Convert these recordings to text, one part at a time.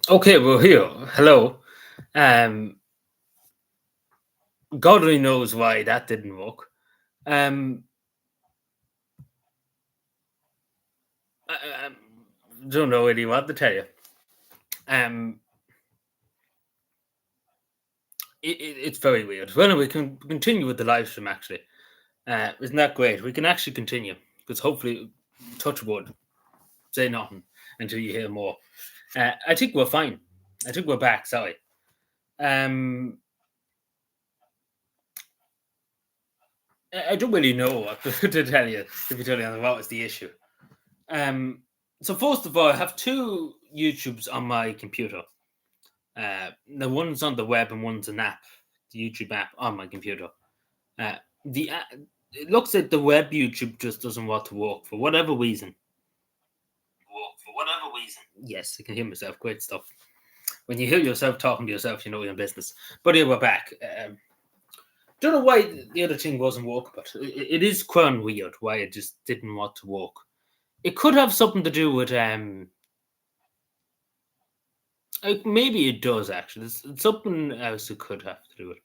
Okay, well, here, hello. Um, God only knows why that didn't work. Um, I don't know really what to tell you. Um, it's very weird. Well, we can continue with the live stream. Actually, isn't that great? We can actually continue because hopefully, touch wood, say nothing until you hear more. I think we're fine. I think we're back. Sorry. Um, I don't really know what to tell you. To be totally honest, what was the issue? Um, so first of all, I have two YouTubes on my computer. The one's on the web and one's an app, the YouTube app on my computer. Uh, it looks like the web YouTube just doesn't want to work for whatever reason. Yes, I can hear myself. Great stuff. When you hear yourself talking to yourself, you know you're in business. But here we're back. Don't know why the other thing wasn't working, but it is quite weird why it just didn't want to work. It could have something to do with maybe it does actually. It's something else it could have to do with.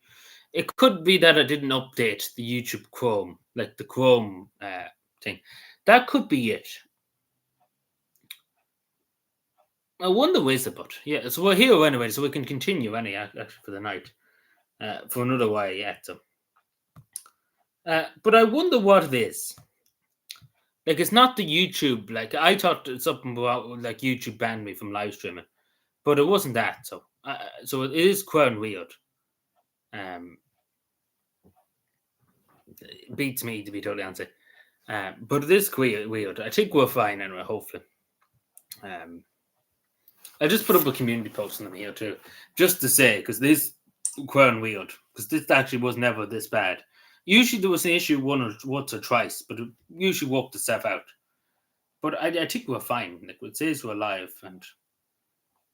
It could be that I didn't update the YouTube Chrome, like the Chrome thing. That could be it. I wonder is it, but yeah. So we're here anyway, so we can continue actually for the night, for another while yet. So, but I wonder what it is. Like it's not the YouTube. Like I thought it's something about like YouTube banned me from live streaming, but it wasn't that. So it is quite weird. Um, it beats me to be totally honest. But it is weird. I think we're fine anyway, hopefully. Um, I just put up a community post on them here too, just to say, because this quite weird, because this actually was never this bad. Usually there was an issue once or twice, but it usually worked itself out. But I think we're fine. Like it says we're live, and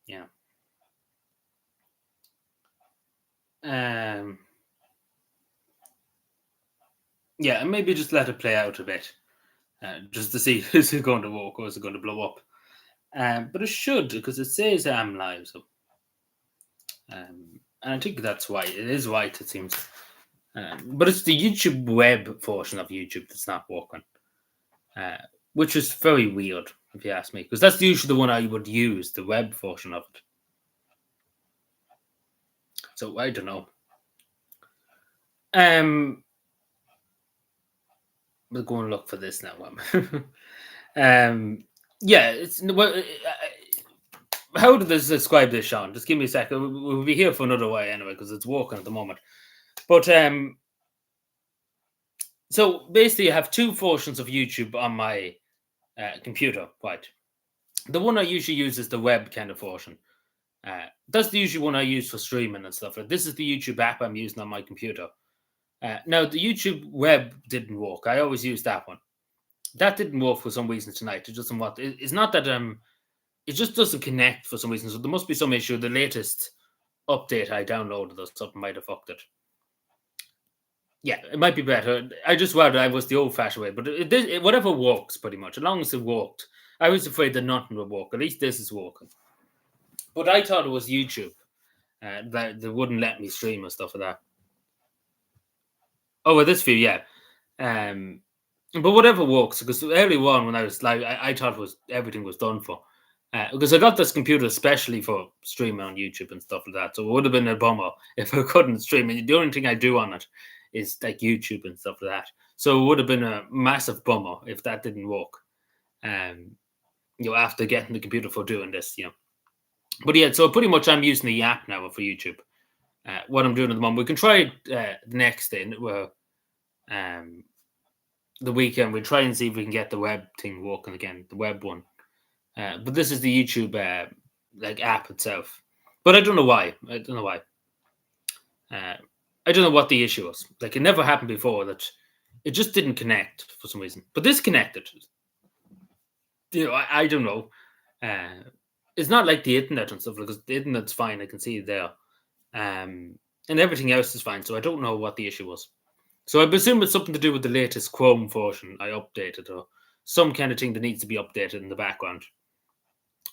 yeah. Um, yeah, and maybe just let it play out a bit, just to see is it going to work or is it going to blow up. But it should because it says I'm live, so and I think that's why it is white. It seems, but it's the YouTube web portion of YouTube that's not working, uh, which is very weird if you ask me, because that's usually the one I would use, the web portion of it. So I don't know. We'll go and look for this now. um, yeah, it's well. How do they describe this, Sean? Just give me a second. We'll be here for another while anyway because it's working at the moment. But so basically, I have two versions of YouTube on my computer. Right, the one I usually use is the web kind of version. That's the usual one I use for streaming and stuff. This is the YouTube app I'm using on my computer. Now the YouTube web didn't work. I always use that one. That didn't work for some reason tonight. It doesn't want. It's not that it just doesn't connect for some reason. So there must be some issue. The latest update I downloaded or something might have fucked it. Yeah, it might be better. I just rather I was the old-fashioned way, but whatever works pretty much. As long as it worked, I was afraid that nothing would work. At least this is working. But I thought it was YouTube that they wouldn't let me stream and stuff like that. Oh, with this view, yeah. But whatever works, because early on when I was like, I thought everything was done for. Because I got this computer especially for streaming on YouTube and stuff like that. So it would have been a bummer if I couldn't stream. And the only thing I do on it is like YouTube and stuff like that. So it would have been a massive bummer if that didn't work. Um, after getting the computer for doing this. But yeah, so pretty much I'm using the app now for YouTube. What I'm doing at the moment, we can try it the next day. Where the weekend we try and see if we can get the web thing working again, the web one. But this is the YouTube like app itself. But I don't know why. I don't know why. I don't know what the issue was. Like it never happened before that it just didn't connect for some reason. But this connected. I don't know. It's not like the internet and stuff because the internet's fine. I can see it there, and everything else is fine. So I don't know what the issue was. So I presume it's something to do with the latest Chrome version I updated or some kind of thing that needs to be updated in the background.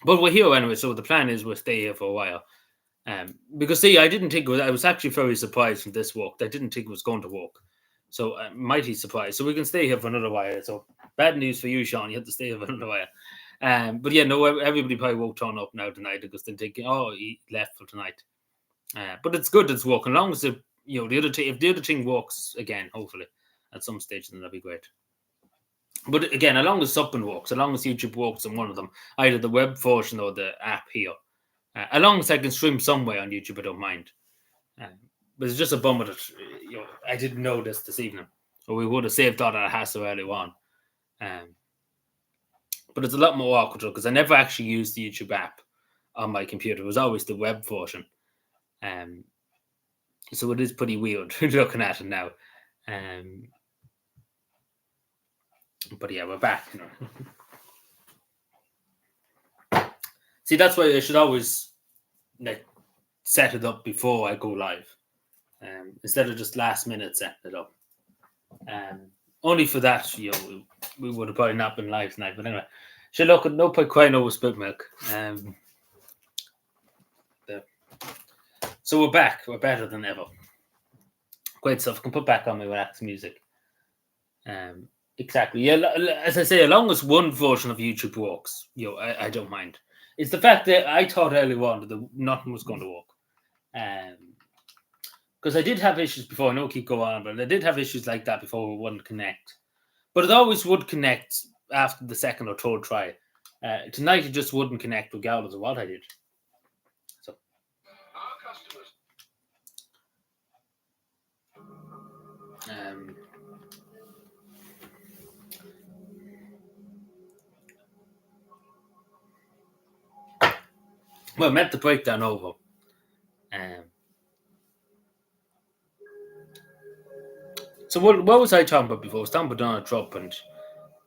But we're here anyway, so the plan is we'll stay here for a while. Because see, I didn't think I was actually very surprised from this walk. I didn't think it was going to walk. So I'm mighty surprised. So we can stay here for another while. So bad news for you, Sean. You have to stay here for another while. But yeah, no, everybody probably won't turn up now tonight because they're thinking, oh, he left for tonight. But it's good it's walking. As long as the other if the other thing walks again, hopefully at some stage, then that'd be great. But again, as long as something works, as long as YouTube works on one of them, either the web version or the app here, as long as I can stream somewhere on YouTube, I don't mind. But it's just a bummer that I didn't know this evening, or we would have saved all that hassle early on. But it's a lot more awkward because I never actually used the YouTube app on my computer. It was always the web version. So it is pretty weird looking at it now. But yeah, we're back. See, that's why I should always set it up before I go live, instead of just last minute setting it up. Only for that, we would have probably not been live tonight. But anyway, should look at no point crying over spilled milk. So we're back. We're better than ever. Great stuff. I can put back on my relaxed music. Exactly. Yeah, as I say, as long as one version of YouTube works, I don't mind. It's the fact that I thought earlier on that nothing was going to work. Because I did have issues before. I know I keep going on, but I did have issues like that before it wouldn't connect. But it always would connect after the second or third try. Tonight it just wouldn't connect regardless of what I did. So. Well, I meant the breakdown over. So what was I talking about before? I was talking about Donald Trump and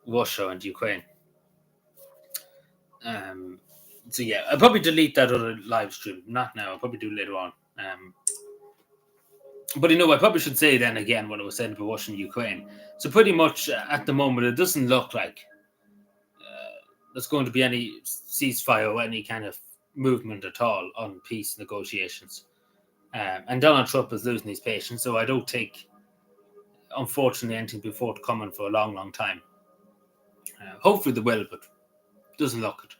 Russia and Ukraine. So yeah, I'll probably delete that other live stream. Not now. I'll probably do later on. But I probably should say then again what I was saying about Russia and Ukraine. So pretty much at the moment, it doesn't look like there's going to be any ceasefire or any kind of movement at all on peace negotiations. And Donald Trump is losing his patience, so I don't think, unfortunately, anything be forthcoming for a long, long time. Hopefully they will, but it doesn't look it,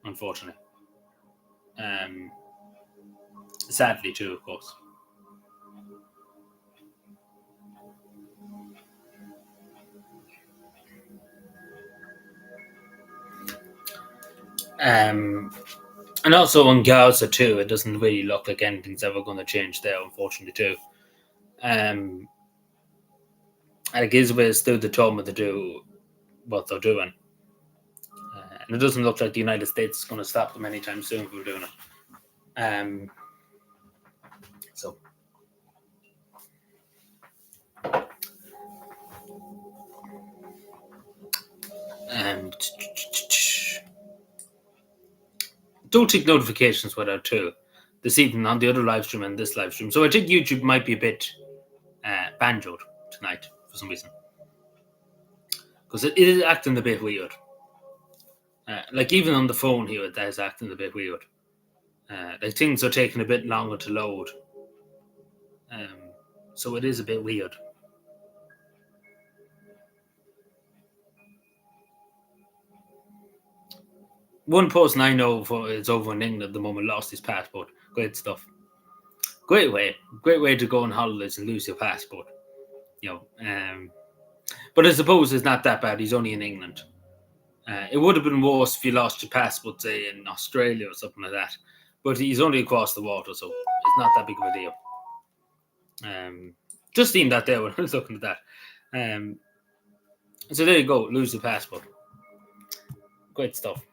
unfortunately. Sadly, too, of course. And also on Gaza too, it doesn't really look like anything's ever going to change there, unfortunately too. And it gives way still determined to do what they're doing, and it doesn't look like the United States is going to stop them anytime soon from doing it. So. Don't take notifications without too this evening on the other live stream and this live stream. So I think YouTube might be a bit banjoed tonight for some reason, because it is acting a bit weird. Like even on the phone here, it is acting a bit weird. Like things are taking a bit longer to load. So it is a bit weird. One person I know is over in England at the moment, lost his passport. Great stuff. Great way to go on holidays and lose your passport. But I suppose it's not that bad. He's only in England. It would have been worse if you lost your passport, say, in Australia or something like that. But he's only across the water, so it's not that big of a deal. Just seen that there when I was looking at that. So there you go, lose your passport. Great stuff.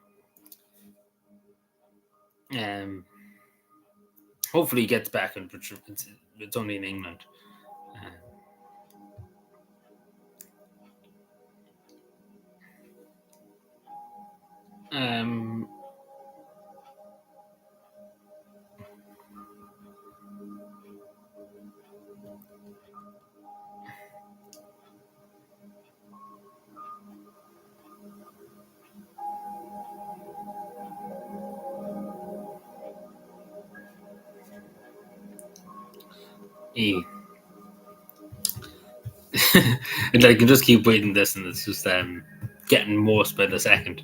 Hopefully he gets back, and it's only in England. E. And I can just keep reading this, and it's just getting worse by the second.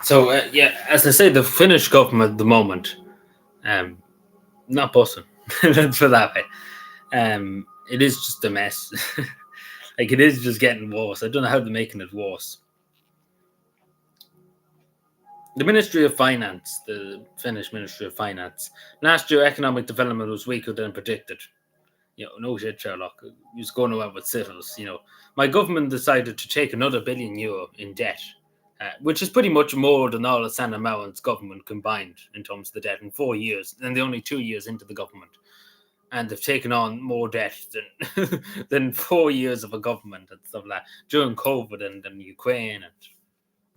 So yeah, as I say, the Finnish government at the moment, not busting. Let's put it that way. It is just a mess. Like, it is just getting worse. I don't know how they're making it worse. The Ministry of Finance, the Finnish Ministry of Finance, last year economic development was weaker than predicted. No shit, Sherlock. He was going around with sittles. My government decided to take another €1 billion in debt, which is pretty much more than all of Sanna Marin's government combined in terms of the debt in 4 years, and they're only 2 years into the government. And they've taken on more debt than than 4 years of a government and stuff like that during COVID and Ukraine,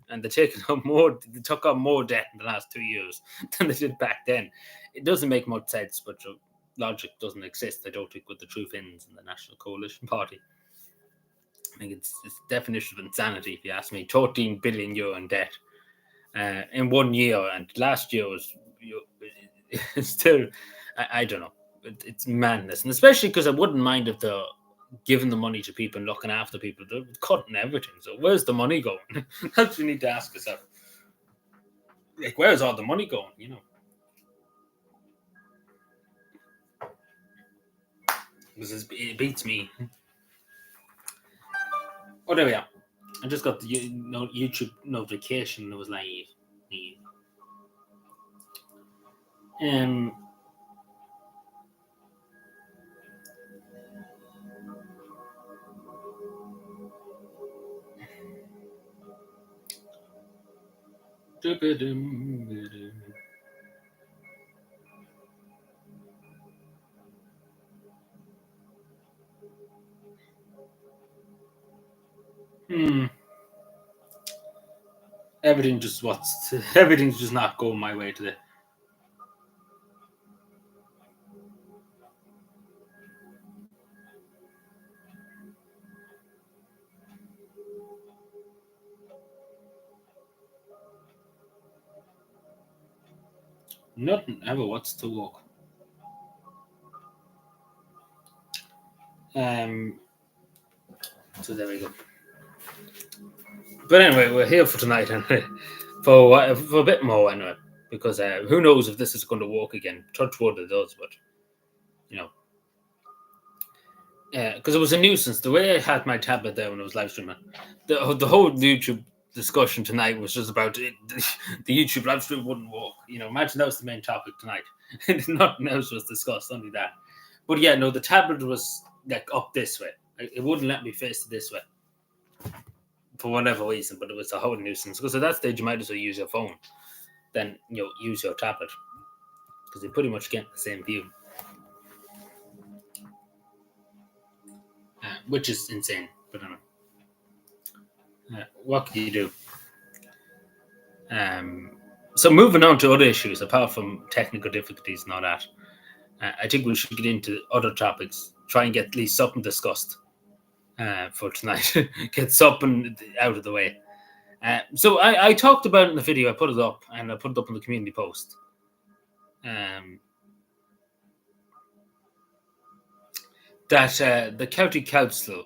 and they took on more debt in the last 2 years than they did back then. It doesn't make much sense, but logic doesn't exist, I don't think, with the True Finns and the National Coalition Party. I think it's definition of insanity, if you ask me. €13 billion in debt in 1 year, and last year was still, I don't know. It's madness, and especially because I wouldn't mind if they're giving the money to people and looking after people. They're cutting everything. So where's the money going? That's what you need to ask yourself. Like, where's all the money going? Because it beats me. Oh, there we are. I just got the YouTube notification. It was like, everything's just not going my way today. Nothing ever wants to work. So there we go. But anyway, we're here for tonight anyway, for a bit more anyway, because who knows if this is going to work again. Touch wood it does, but because it was a nuisance. The way I had my tablet there when I was live streaming, the whole YouTube discussion tonight was just about it. The YouTube live stream wouldn't work. Imagine that was the main topic tonight. Nothing else was discussed, only that. But yeah, no, the tablet was like up this way. It wouldn't let me face it this way for whatever reason, but it was a whole nuisance. Because at that stage, you might as well use your phone than use your tablet, because you pretty much get the same view, which is insane. But I don't know. What can you do? So moving on to other issues, apart from technical difficulties and all that, I think we should get into other topics. Try and get at least something discussed for tonight. Get something out of the way. So I talked about it in the video. I put it up, and I put it up in the community post. That the County Council,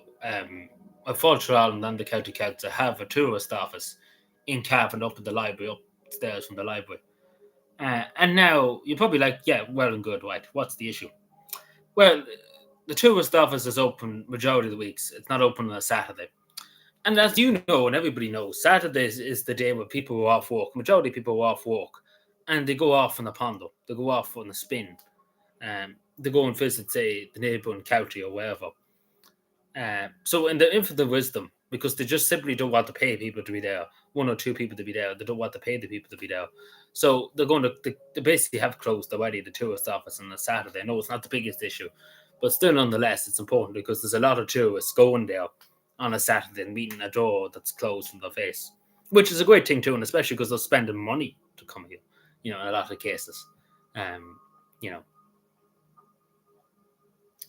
of Falter Island and the County Council, have a tourist office in Cavan up in the library, upstairs from the library. And now you're probably like, yeah, well and good, right? What's the issue? Well, the tourist office is open majority of the weeks. It's not open on a Saturday. And as you know, and everybody knows, Saturdays is the day where people are off work. Majority of people are off work, and they go off on a pondo. They go off on a spin. They go and visit, say, the neighbouring county or wherever. So in the infinite wisdom, because they just simply don't want to pay people to be there, 1 or 2 people to be there. They don't want to pay the people to be there. So they basically have closed already the tourist office on a Saturday. I know it's not the biggest issue, but still nonetheless, it's important because there's a lot of tourists going there on a Saturday and meeting a door that's closed in their face, which is a great thing too, and especially because they're spending money to come here, in a lot of cases.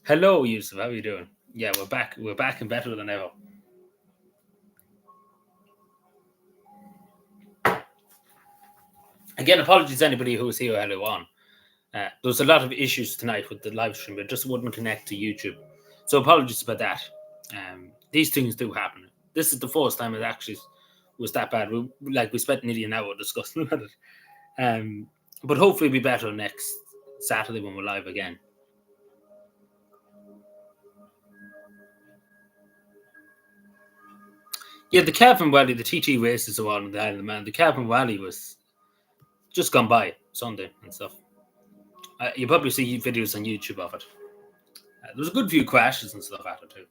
Hello, Yusuf, how are you doing? Yeah, we're back and better than ever. Again, apologies to anybody who was here earlier on. There was a lot of issues tonight with the live stream. It just wouldn't connect to YouTube. So apologies about that. These things do happen. This is the first time it actually was that bad. We spent nearly an hour discussing about it. But hopefully it'll be better next Saturday when we're live again. Yeah, the Cavan Valley, the TT races are on the Isle of Man. The Cavan Valley was just gone by Sunday and stuff. You probably see videos on YouTube of it. There was a good few crashes and stuff at it too.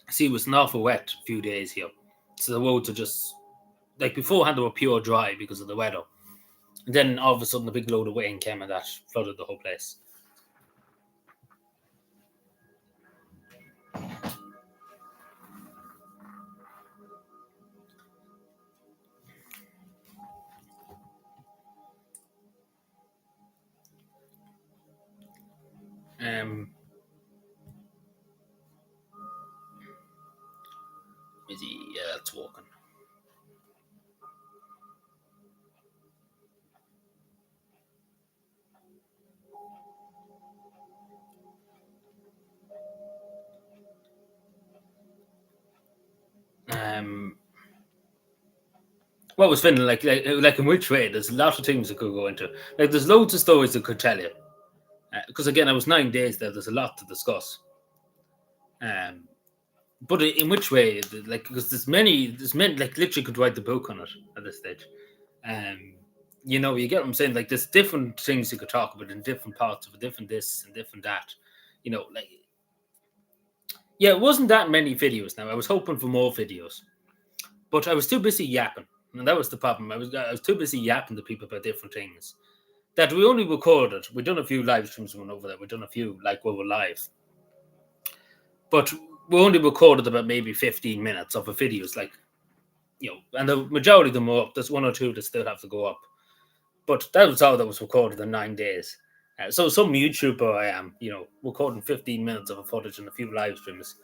See, it was an awful wet few days here. So the roads are just, like beforehand, they were pure dry because of the weather. And then all of a sudden, a big load of rain came and that flooded the whole place. Is he? Yeah, that's walking. What was Finland like in which way? There's a lot of things that could go into. Like, there's loads of stories that could tell you. Because again, I was 9 days there. There's a lot to discuss. But in which way? Like, because there's many, like, literally could write the book on it at this stage. You get what I'm saying? Like, there's different things you could talk about in different parts of it, different this and different that. Like, yeah, it wasn't that many videos now. I was hoping for more videos, but I was too busy yapping. And that was the problem. I was too busy yapping to people about different things that we only recorded. We've done a few live streams when over there. We've done a few, like, where we're live. But we only recorded about maybe 15 minutes of the videos, like, and the majority of them are up. There's one or two that still have to go up. But that was all that was recorded in 9 days. So some YouTuber I am, recording 15 minutes of a footage and a few live streams.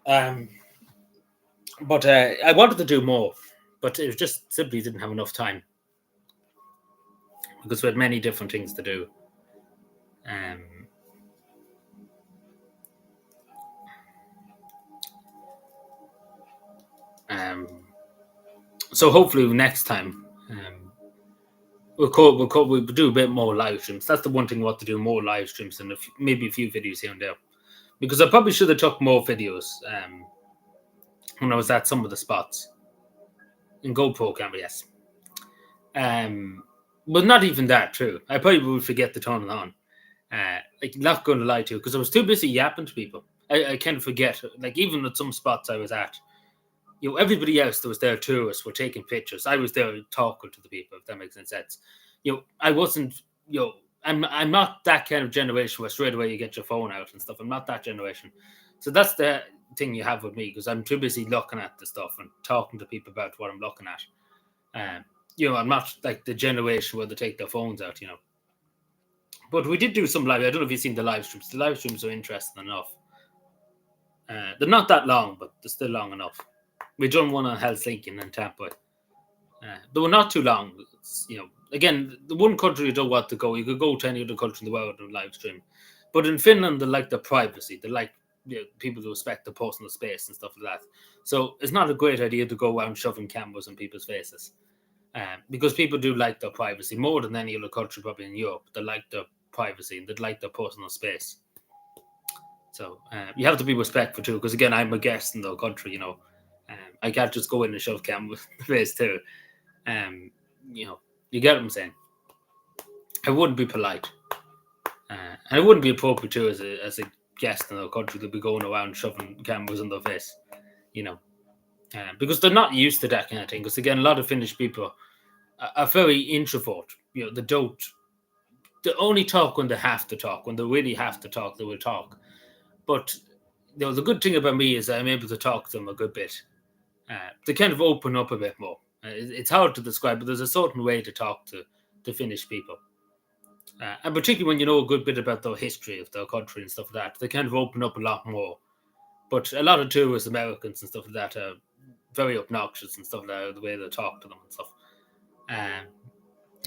But I wanted to do more, but it just simply didn't have enough time because we had many different things to do. So hopefully next time we'll do a bit more live streams. That's the one thing we want to do, more live streams and maybe a few videos here and there. Because I probably should have took more videos when I was at some of the spots in GoPro camera, yes. But not even that true. I probably would forget to turn it on. Like, not going to lie to you, because I was too busy yapping to people. I kind of forget. Like, even at some spots I was at, everybody else that was there, tourists, were taking pictures. I was there talking to the people, if that makes any sense. I wasn't, I'm not that kind of generation where straight away you get your phone out and stuff. I'm not that generation. So that's the thing you have with me, because I'm too busy looking at the stuff and talking to people about what I'm looking at. I'm not like the generation where they take their phones out, But we did do some live. I don't know if you've seen the live streams. The live streams are interesting enough. They're not that long, but they're still long enough. We done one on Helsinki and Tampa. They were not too long. Again, the one country you don't want to go, you could go to any other country in the world and live stream. But in Finland, they like the privacy. They like people to respect the personal space and stuff like that. So it's not a great idea to go around shoving cameras in people's faces. Because people do like their privacy more than any other country probably in Europe. They like their privacy and they like their personal space. So you have to be respectful too, because again, I'm a guest in the country, I can't just go in and shove cameras in the face too. You get what I'm saying. I wouldn't be polite. And it wouldn't be appropriate too as a guest in the country to be going around shoving cameras in their face, because they're not used to that kind of thing. Because again, a lot of Finnish people are very introvert. They only talk when they have to talk. When they really have to talk, they will talk. But the good thing about me is I'm able to talk to them a good bit. They kind of open up a bit more. It's hard to describe, but there's a certain way to talk to Finnish people. And particularly when you know a good bit about their history of their country and stuff like that, they kind of open up a lot more. But a lot of tourists, Americans and stuff like that, very obnoxious and stuff like that, the way they talk to them and stuff.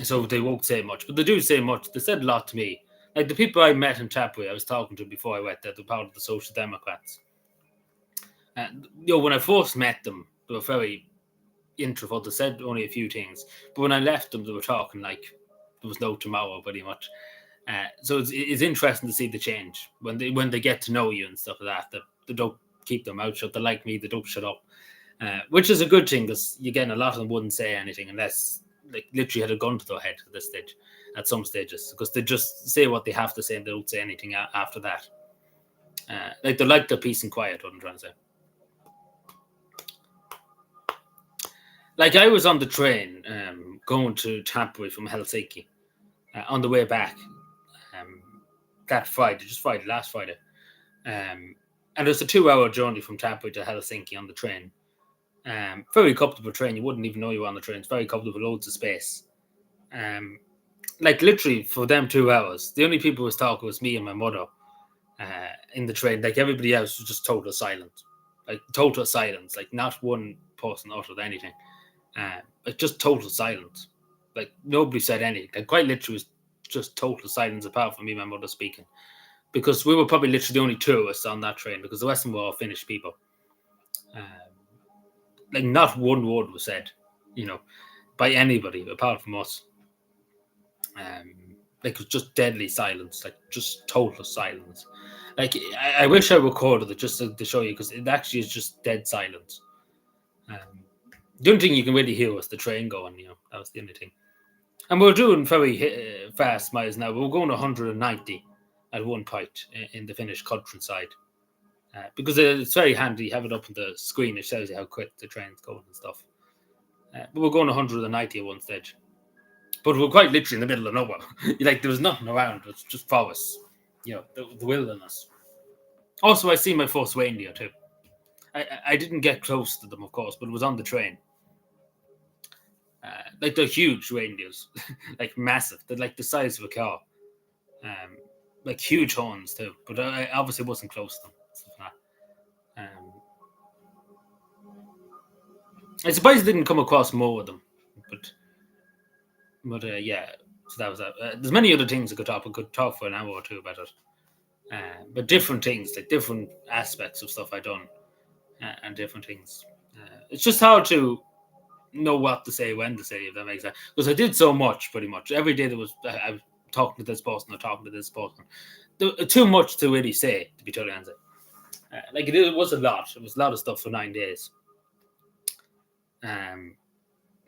So they won't say much, but they do say much. They said a lot to me. Like the people I met in Tapway, I was talking to before I went there, they're part of the Social Democrats. When I first met them, they were very introvert. They said only a few things, but when I left them, they were talking like there was no tomorrow, pretty much. So it's interesting to see the change when they get to know you and stuff like that. They don't keep their mouth shut. They like me. They don't shut up, which is a good thing because again, a lot of them wouldn't say anything unless like literally had a gun to their head at this stage. At some stages, because they just say what they have to say and they don't say anything after that. Like they like their peace and quiet. What I'm trying to say. Like I was on the train going to Tampere from Helsinki on the way back that Friday, last Friday. And it was a 2-hour journey from Tampere to Helsinki on the train. Very comfortable train. You wouldn't even know you were on the train. It's very comfortable, loads of space. Like literally for them 2 hours, the only people who was talking was me and my mother in the train. Like everybody else was just total silence. Like total silence. Like not one person uttered anything. Like just total silence. Like nobody said anything. Like quite literally was just total silence apart from me and my mother speaking. Because we were probably literally the only two of us on that train because the rest of them were all Finnish people. Like not one word was said, by anybody apart from us. Like it was just deadly silence, like just total silence. Like I wish I recorded it just to show you because it actually is just dead silence. The only thing you can really hear was the train going, that was the only thing. And we're doing very fast miles now. We're going 190 at one point in the Finnish countryside. Because it's very handy, you have it up on the screen, it shows you how quick the train's going and stuff. But we're going 190 at one stage. But we're quite literally in the middle of nowhere. Like there was nothing around, it was just forests, the wilderness. Also, I see my first reindeer too. I didn't get close to them, of course, but it was on the train. Like they're huge reindeers, like massive. They're like the size of a car. Like huge horns too. But I obviously wasn't close to them. I suppose I didn't come across more of them, but yeah. So that was that. There's many other things I could talk. I could talk for an hour or two about it. But different things, like different aspects of stuff I've done, and different things. It's just hard to know what to say, when to say, if that makes sense. Because I did so much, pretty much every day. I was talking to this person or talking to this person. Too much to really say, to be totally honest. Like it was a lot. It was a lot of stuff for 9 days.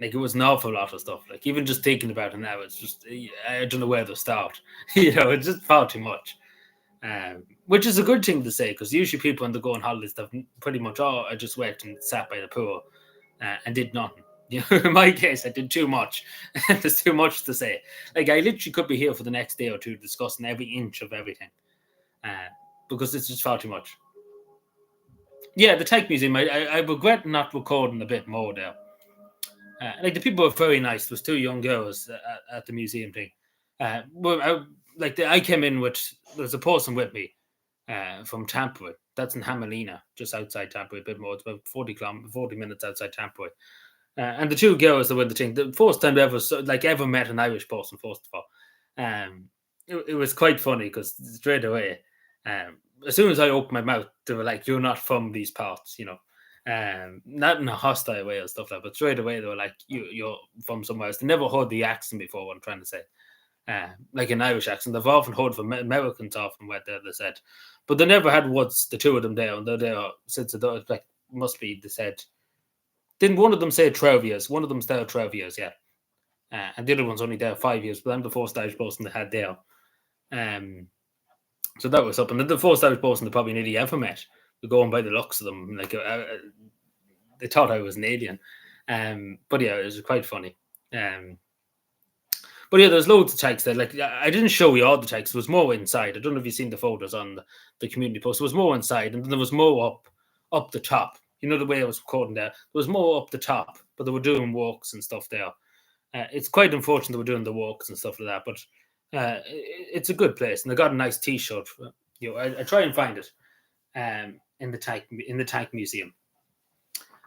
Like it was an awful lot of stuff. Like even just thinking about it now, it's just I don't know where to start. It's just far too much. Which is a good thing to say because usually people when they go on holidays, they've pretty much I just went and sat by the pool and did nothing. In my case, I did too much. There's too much to say. Like I literally could be here for the next day or two discussing every inch of everything because it's just far too much. Yeah, the Tech Museum. I regret not recording a bit more there. Like the people were very nice. There was 2 young girls at the museum thing. I came in with there's a person with me from Tampere. That's in Hamelina, just outside Tampere, a bit more. It's about 40 minutes outside Tampere. And the 2 girls that were the thing. The first time I ever met an Irish person. First of all, it was quite funny because straight away, as soon as I opened my mouth, they were like, "You're not from these parts," not in a hostile way or stuff like that, but straight away they were like, you're from somewhere else. They never heard the accent before, what I'm trying to say. Like an Irish accent. They've often heard from Americans often what they said. But they never had once the 2 of them there, and they're there since like must be they said. Didn't one of them say 12 years? One of them's there 12 years, yeah. And the other one's only there 5 years, but I'm the first Irish person they had there. So that was up. And the first Irish person they probably nearly ever met. Going by the looks of them, like they thought I was an alien. But yeah, it was quite funny. But yeah, there's loads of tags there. Like I didn't show you all the tags. There was more inside. I don't know if you've seen the photos on the community post. There was more inside, and then there was more up the top. The way I was recording there. There was more up the top, but they were doing walks and stuff there. It's quite unfortunate they were doing the walks and stuff like that, but it's a good place, and I got a nice T-shirt. I try and find it. In the Tank Museum.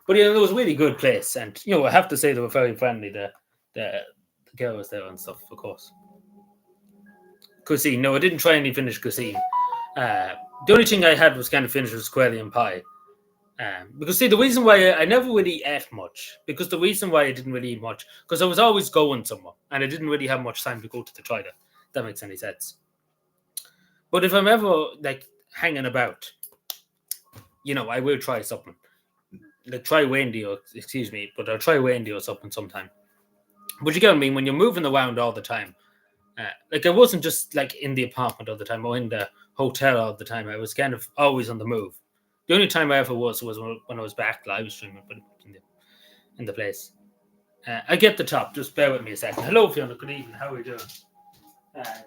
But it was a really good place, and I have to say they were very friendly. The girl was there and stuff, of course. Cuisine. No, I didn't try any Finnish cuisine. Uh, the only thing I had was kind of Finnish was squarely and pie. Because see, the reason why I never really ate much, because the reason why I didn't really eat much, because I was always going somewhere, and I didn't really have much time to go to the toilet. If that makes any sense. But if I'm ever like hanging about, I will try something. Like try Wendy or excuse me, but I'll try Wendy or something sometime. But you get what I mean when you're moving around all the time. Like I wasn't just like in the apartment all the time or in the hotel all the time. I was kind of always on the move. The only time I ever was when I was back live streaming, but in the place. I get the top. Just bear with me a second. Hello, Fiona. Good evening. How are you doing? But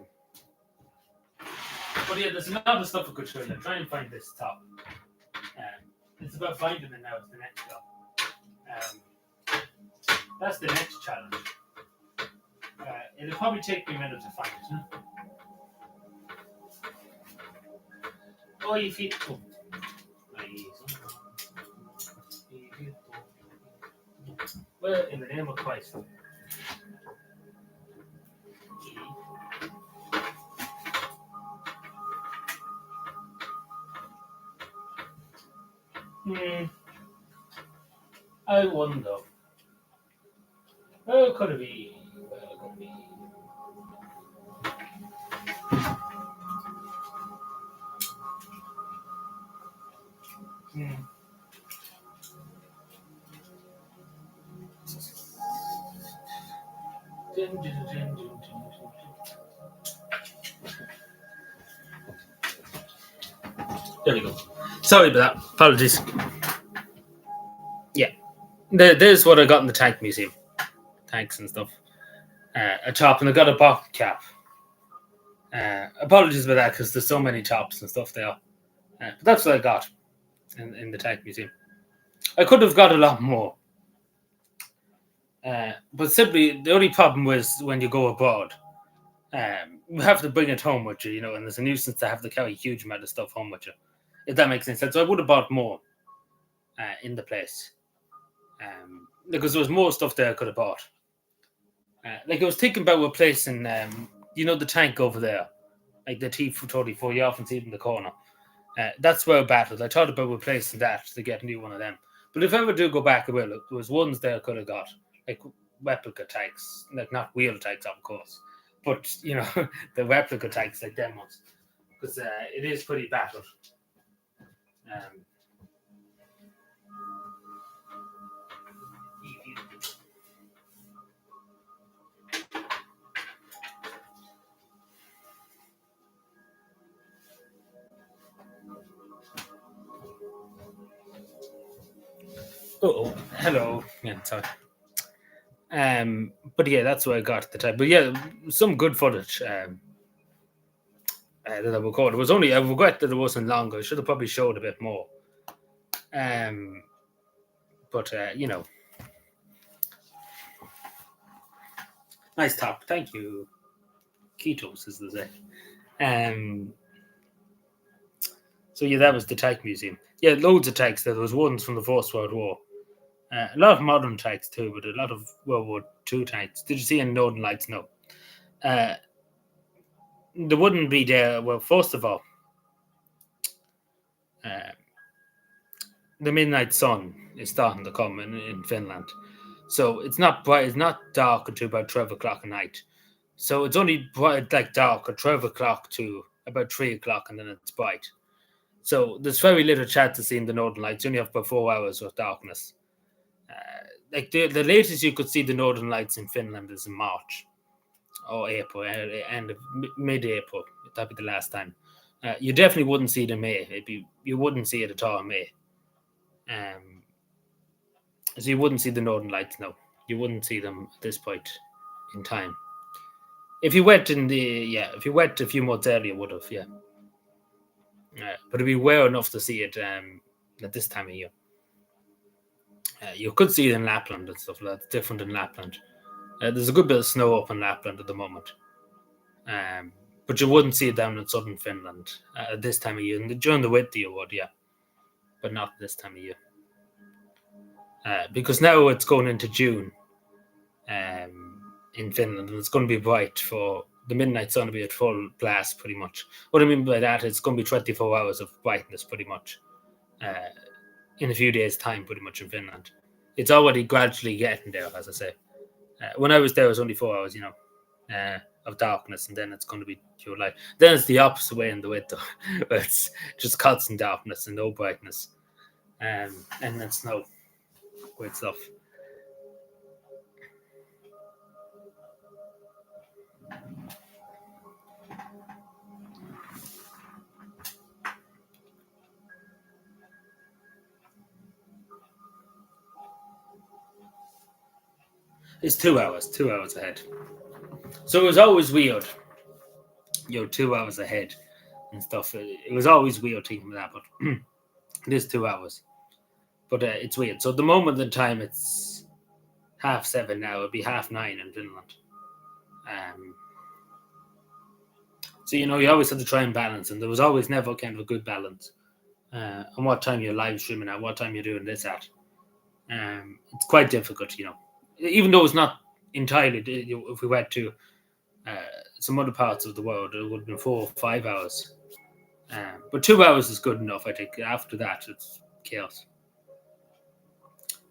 yeah, there's a lot of stuff I could show you. Try and find this top. It's about finding it now. It's the next job. That's the next challenge. It'll probably take me a minute to find it. Huh? Oh, you feel. Oh. Well, in the name of Christ. I wonder. Where could it be? There we go. Sorry about that. Apologies. Yeah. There's what I got in the tank museum. Tanks and stuff. A top, and I got a box cap. Apologies about that because there's so many tops and stuff there. But that's what I got in the tank museum. I could have got a lot more. But simply, the only problem was when you go abroad. You have to bring it home with you, and there's a nuisance to have to carry a huge amount of stuff home with you. If that makes any sense. So I would have bought more in the place. Because there was more stuff there I could have bought. Like I was thinking about a place in, the tank over there, like the T-34. You often see it in the corner. That's where I battled. I thought about replacing that to get a new one of them. But if I ever do go back, I will. There was ones there I could have got, like replica tanks, like not wheel tanks, of course, but the replica tanks, like them ones, because it is pretty battered. Oh, hello. Yeah, sorry. But yeah, that's what I got at the time. But yeah, some good footage that I recorded. It was only, I regret that it wasn't longer. I should have probably showed a bit more. But nice top. Thank you. Ketos, as they say. So yeah, that was the tank museum. Yeah, loads of tanks there. There was ones from the First World War. A lot of modern tanks too, but a lot of World War II tanks. Did you see any Northern Lights? No. There wouldn't be there. Well, first of all, the midnight sun is starting to come in Finland, so it's not bright. It's not dark until about 12 o'clock at night. So it's only bright, like dark at 12 o'clock to about 3 o'clock, and then it's bright. So there's very little chance of seeing the Northern Lights. You only have about 4 hours of darkness. Like the latest you could see the Northern Lights in Finland is in March or April, end of mid-April. That'd be the last time. You definitely wouldn't see it in May. You wouldn't see it at all in May. So you wouldn't see the Northern Lights. No, you wouldn't see them at this point in time. If you went if you went a few months earlier, would have, yeah. But it'd be well enough to see it at this time of year. You could see it in Lapland and stuff like that. It's different in Lapland. There's a good bit of snow up in Lapland at the moment. But you wouldn't see it down in southern Finland at this time of year. During the winter you would, yeah. But not this time of year. because now it's going into June in Finland, and it's going to be bright for the midnight sun to be at full blast, pretty much. What I mean by that, it's going to be 24 hours of brightness, pretty much, uh, in a few days' time, pretty much in Finland. It's already gradually getting there, as I say. When I was there, it was only 4 hours, of darkness, and then it's going to be pure light. Then it's the opposite way in the winter, where it's just constant darkness and no brightness, and then snow, great stuff. It's 2 hours, 2 hours ahead. So it was always weird, 2 hours ahead and stuff. It was always weird thinking of that, but it is 2 hours. But it's weird. So the moment in time, it's 7:30 now. It'd be 9:30 in Finland. Um, so you always had to try and balance, and there was always never kind of a good balance on what time you're live streaming at, what time you're doing this at. It's quite difficult, even though it's not entirely. If we went to uh, some other parts of the world, it would have been 4 or 5 hours. But 2 hours is good enough, I think. After that, it's chaos.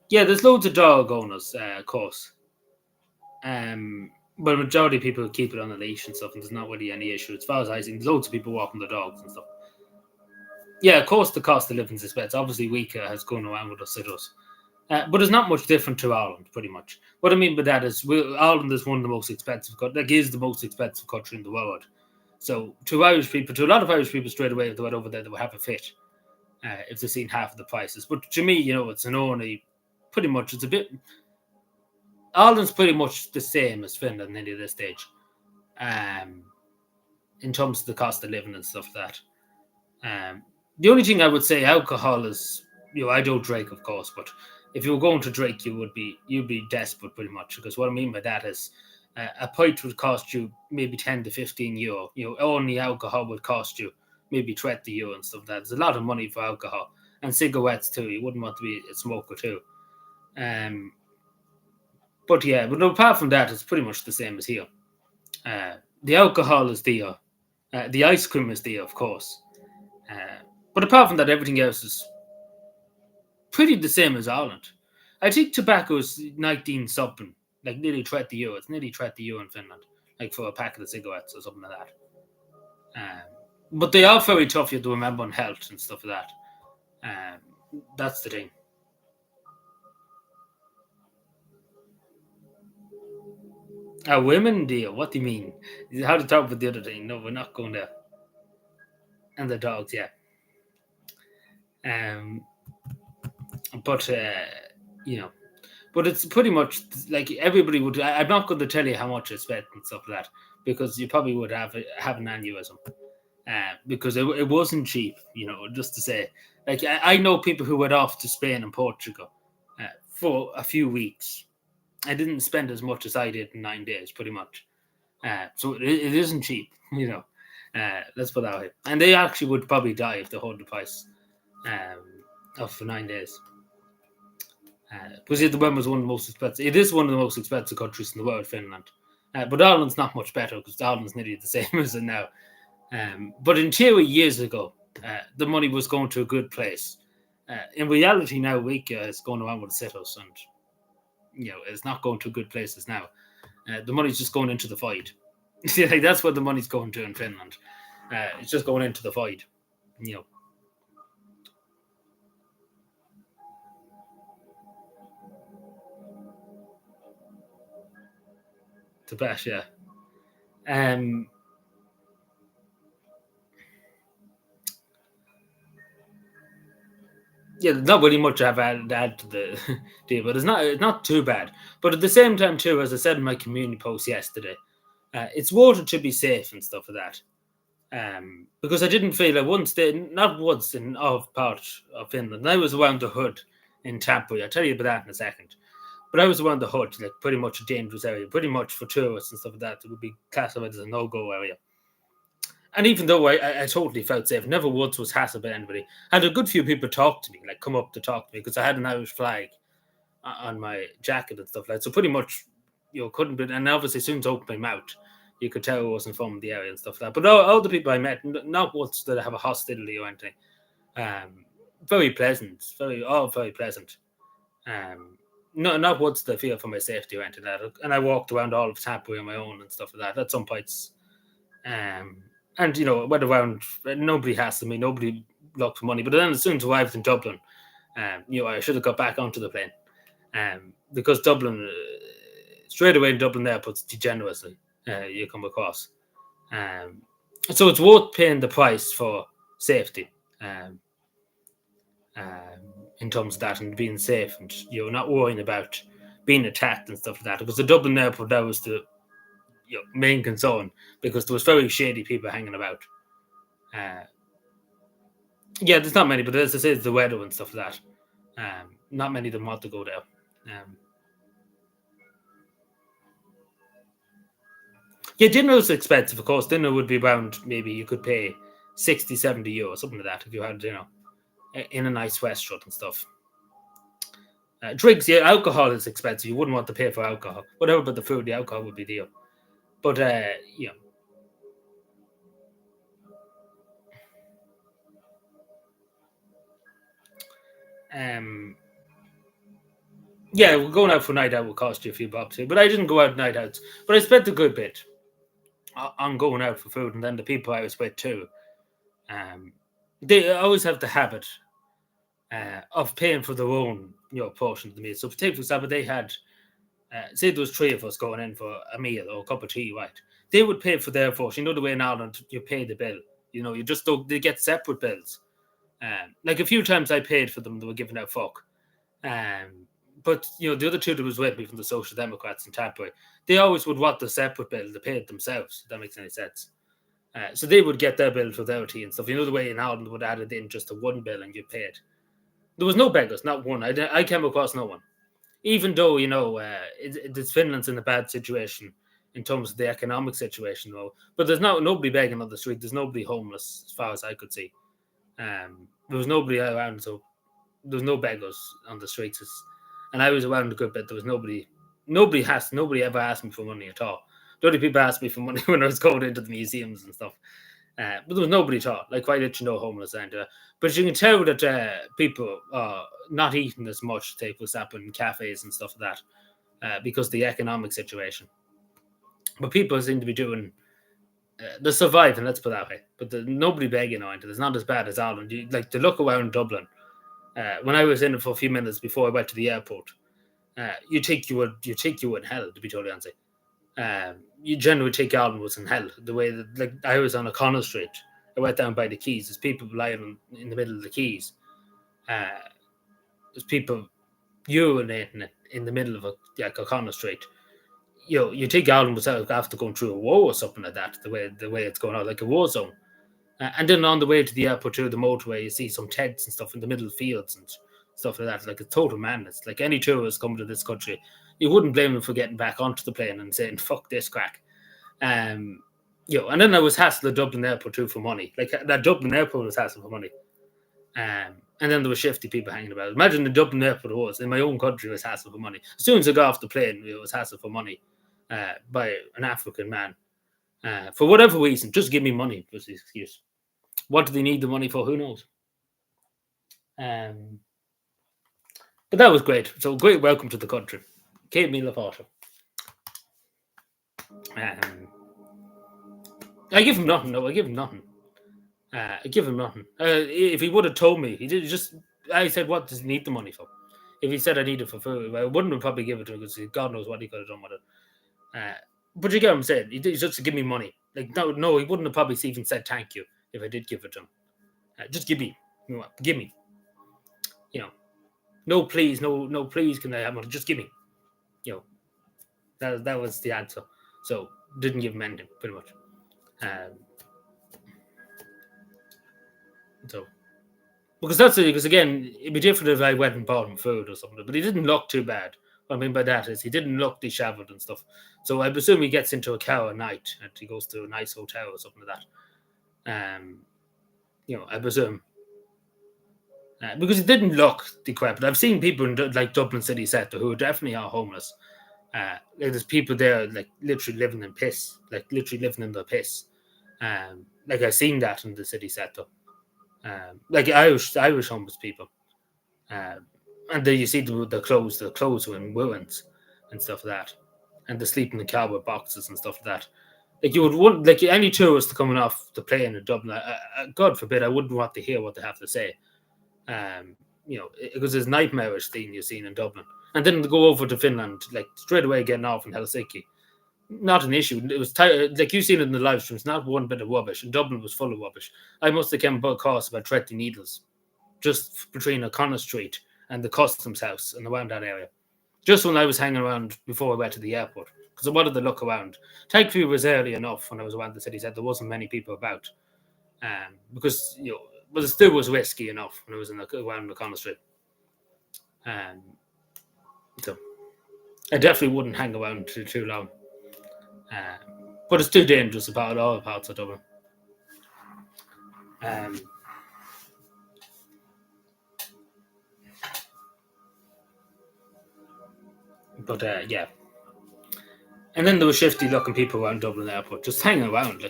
Yeah, there's loads of dog owners, of course. But the majority of people keep it on a leash and stuff, and there's not really any issue. As far as I see, there's loads of people walking their dogs and stuff. Yeah, of course, the cost of living is expensive. Obviously, Wika has gone around with us, it does. But it's not much different to Ireland, pretty much. What I mean by that is, Ireland is one of the most expensive, is the most expensive country in the world. So to a lot of Irish people straight away, if they went over there, they would have a fit if they've seen half of the prices. But to me, it's an only, pretty much, it's a bit, Ireland's pretty much the same as Finland nearly at this stage, um, in terms of the cost of living and stuff like that. The only thing I would say, alcohol is, I don't drink, of course, but if you were going to drink, you'd be desperate pretty much. Because what I mean by that is, a pint would cost you maybe 10 to 15 euro. Only alcohol would cost you maybe 20 euro and stuff like that. There's a lot of money for alcohol and cigarettes too. You wouldn't want to be a smoker too. Um, but yeah, but apart from that, it's pretty much the same as here. The alcohol is there. The ice cream is there, of course. But apart from that, everything else is pretty the same as Ireland. I think tobacco is 19 something, like nearly 30 euro. It's nearly 30 euro in Finland, like for a packet of cigarettes or something like that. But they are very tough, you have to remember, on health and stuff like that. That's the thing. Women deal. What do you mean? How to talk about the other thing? No, we're not going there. And the dogs, yeah. Um, but you know, but it's pretty much like everybody would. I'm not going to tell you how much I spent and stuff like that because you probably would have an aneurysm. Because it wasn't cheap, just to say. Like, I know people who went off to Spain and Portugal for a few weeks. I didn't spend as much as I did in 9 days, pretty much. So it isn't cheap, let's put it that way. And they actually would probably die if they hold the price of for 9 days. Because the one was one of the most expensive. It is one of the most expensive countries in the world, Finland. But Ireland's not much better because Ireland's nearly the same as it now. But in theory, years ago, the money was going to a good place. In reality, now Wika is going around with the sitters, and it's not going to good places now. The money's just going into the void. Like, that's what the money's going to in Finland. It's just going into the void. To bash, yeah. Um, yeah, there's not really much I've add to the deal, but it's not too bad. But at the same time, too, as I said in my community post yesterday, it's water to be safe and stuff like that. Because I didn't feel not once in off part of Finland. I was around the hood in Tampere. I'll tell you about that in a second. But I was around the hood, like pretty much a dangerous area, pretty much for tourists and stuff like that. It would be classified as a no-go area. And even though I totally felt safe, never once was hassled by anybody. I had a good few people talk to me, like come up to talk to me because I had an Irish flag. on my jacket and stuff like that. So pretty much, couldn't be. And obviously, as soon as I opened my mouth, you could tell I wasn't from the area and stuff like that. But all the people I met, not once did I have a hostility or anything. Very pleasant, very pleasant. Not once did I fear for my safety or anything like that. And I walked around all of Tapbury on my own and stuff like that. At some points, and went around. Nobody hassled me. Nobody looked for money. But then as soon as I arrived in Dublin, I should have got back onto the plane, because Dublin, straight away in Dublin airport's degeneracy you come across. So it's worth paying the price for safety, in terms of that and being safe and not worrying about being attacked and stuff like that. Because the Dublin airport, that was the main concern, because there was very shady people hanging about. Yeah, there's not many, but as I say, it's the weather and stuff like that. Not many of them want to go there. Yeah, dinner was expensive, of course. Dinner would be around, maybe you could pay 60, 70 euros, something like that, if you had, in a nice restaurant and stuff. Drinks, yeah, alcohol is expensive. You wouldn't want to pay for alcohol. Whatever but the food, the alcohol would be dear. But, yeah, going out for night out would cost you a few bucks here. But I didn't go out night outs. But I spent a good bit on going out for food, and then the people I was with too. They always have the habit of paying for their own, portion of the meal. So, take for example, they had, say there was 3 of us going in for a meal or a cup of tea, right? They would pay for their portion. The way in Ireland, you pay the bill. You just don't. They get separate bills. Like a few times I paid for them, they were giving out fuck. But the other 2 that was with me from the Social Democrats in Tapbury, they always would want the separate bill. They paid themselves. If that makes any sense. So they would get their bill for their tea and stuff. The way in Ireland would add it in just to one bill and you paid. There was no beggars, not one. I came across no one. Even though, Finland's in a bad situation in terms of the economic situation, though. But there's nobody begging on the street. There's nobody homeless, as far as I could see. There was nobody around, so there was no beggars on the streets. And I was around a good bit. There was nobody ever asked me for money at all. The only people asked me for money when I was going into the museums and stuff. But there was nobody at all. Like, quite literally no homeless and but you can tell that people are not eating as much, take what's happening in cafes and stuff like that, because of the economic situation. But people seem to be doing, they're surviving, let's put it that way. But nobody begging or anything. It's not as bad as Ireland. Like, to look around Dublin, when I was in it for a few minutes before I went to the airport, you think you were in hell, to be totally honest. You generally think Ireland was in hell. The way that, like, I was on O'Connell Street, I went down by the quays. There's people lying in the middle of the quays. There's people urinating in the middle of O'Connell Street. You think Ireland was after going through a war or something like that. The way it's going on, like a war zone. And then on the way to the airport through the motorway, you see some tents and stuff in the middle of fields and stuff like that. Like, it's total madness. Like, any tourist coming to this country, you wouldn't blame them for getting back onto the plane and saying, fuck this crack. And then I was hassled at Dublin Airport too for money. Like, that Dublin Airport was hassling for money. And then there were shifty people hanging about. Imagine the Dublin Airport was, in my own country, was hassle for money. As soon as I got off the plane, it was hassle for money by an African man. For whatever reason, just give me money was the excuse. What do they need the money for? Who knows? But that was great. So, great welcome to the country. Kate me Laporta. I give him nothing. No, I give him nothing. If he would have told me, I said, what does he need the money for? If he said I need it for food, I wouldn't have probably given it to him, because God knows what he could have done with it. But you get what I'm saying. He just to give me money. Like, no, he wouldn't have probably even said thank you if I did give it to him. Just give me. Give me. No, please, no, please, can I have money? Just give me. That was the answer. So, didn't give him anything, pretty much. So, because again, it'd be different if I went and bought him food or something, but he didn't look too bad. What I mean by that is he didn't look disheveled and stuff. So I presume he gets into a car at night and he goes to a nice hotel or something like that. I presume. because it didn't look decrepit. I've seen people in like Dublin city centre who definitely are homeless. Like there's people there like literally living in piss, like literally living in the piss. Like I've seen that in the city centre. Like Irish homeless people. Um, and then you see the clothes were in ruins and stuff like that, and they sleep in the car with boxes and stuff like that. Like you would want, like any tourist coming off the plane in Dublin, God forbid, I wouldn't want to hear what they have to say. Because there's nightmarish thing you've seen in Dublin, and then to go over to Finland, like straight away getting off in Helsinki, not an issue. It was like you've seen it in the live streams, not one bit of rubbish. And Dublin was full of rubbish. I must have come across about 30 needles just between O'Connor Street and the customs house and around that area. Just when I was hanging around before I went to the airport, because I wanted to look around. Thankfully, it was early enough when I was around the city that there wasn't many people about, because but it still was risky enough when I was around O'Connor Street. Um, so I definitely wouldn't hang around too long. But it's too dangerous about all parts of Dublin. Um, yeah. And then there were shifty looking people around Dublin Airport just hanging around.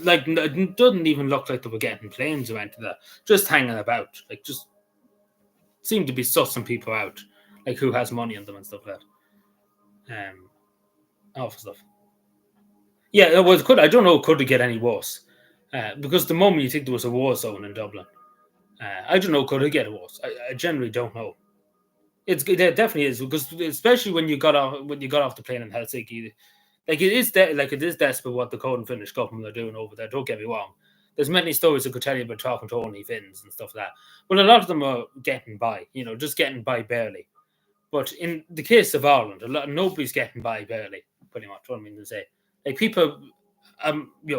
Like it doesn't even look like they were getting planes or anything like that. Just hanging about. Like just seemed to be sussing people out. Like who has money on them and stuff like that. Awful stuff. Yeah, it was good. I don't know, could it get any worse? Because the moment you think there was a war zone in Dublin, I don't know, could it get worse? I generally don't know. It definitely is because especially when you got off the plane in Helsinki, like it is desperate what the Code and Finnish government are doing over there. Don't get me wrong. There's many stories I could tell you about talking to only Finns and stuff like that. But a lot of them are getting by, just getting by barely. But in the case of Ireland, nobody's getting by barely, pretty much. What I mean to say, like people,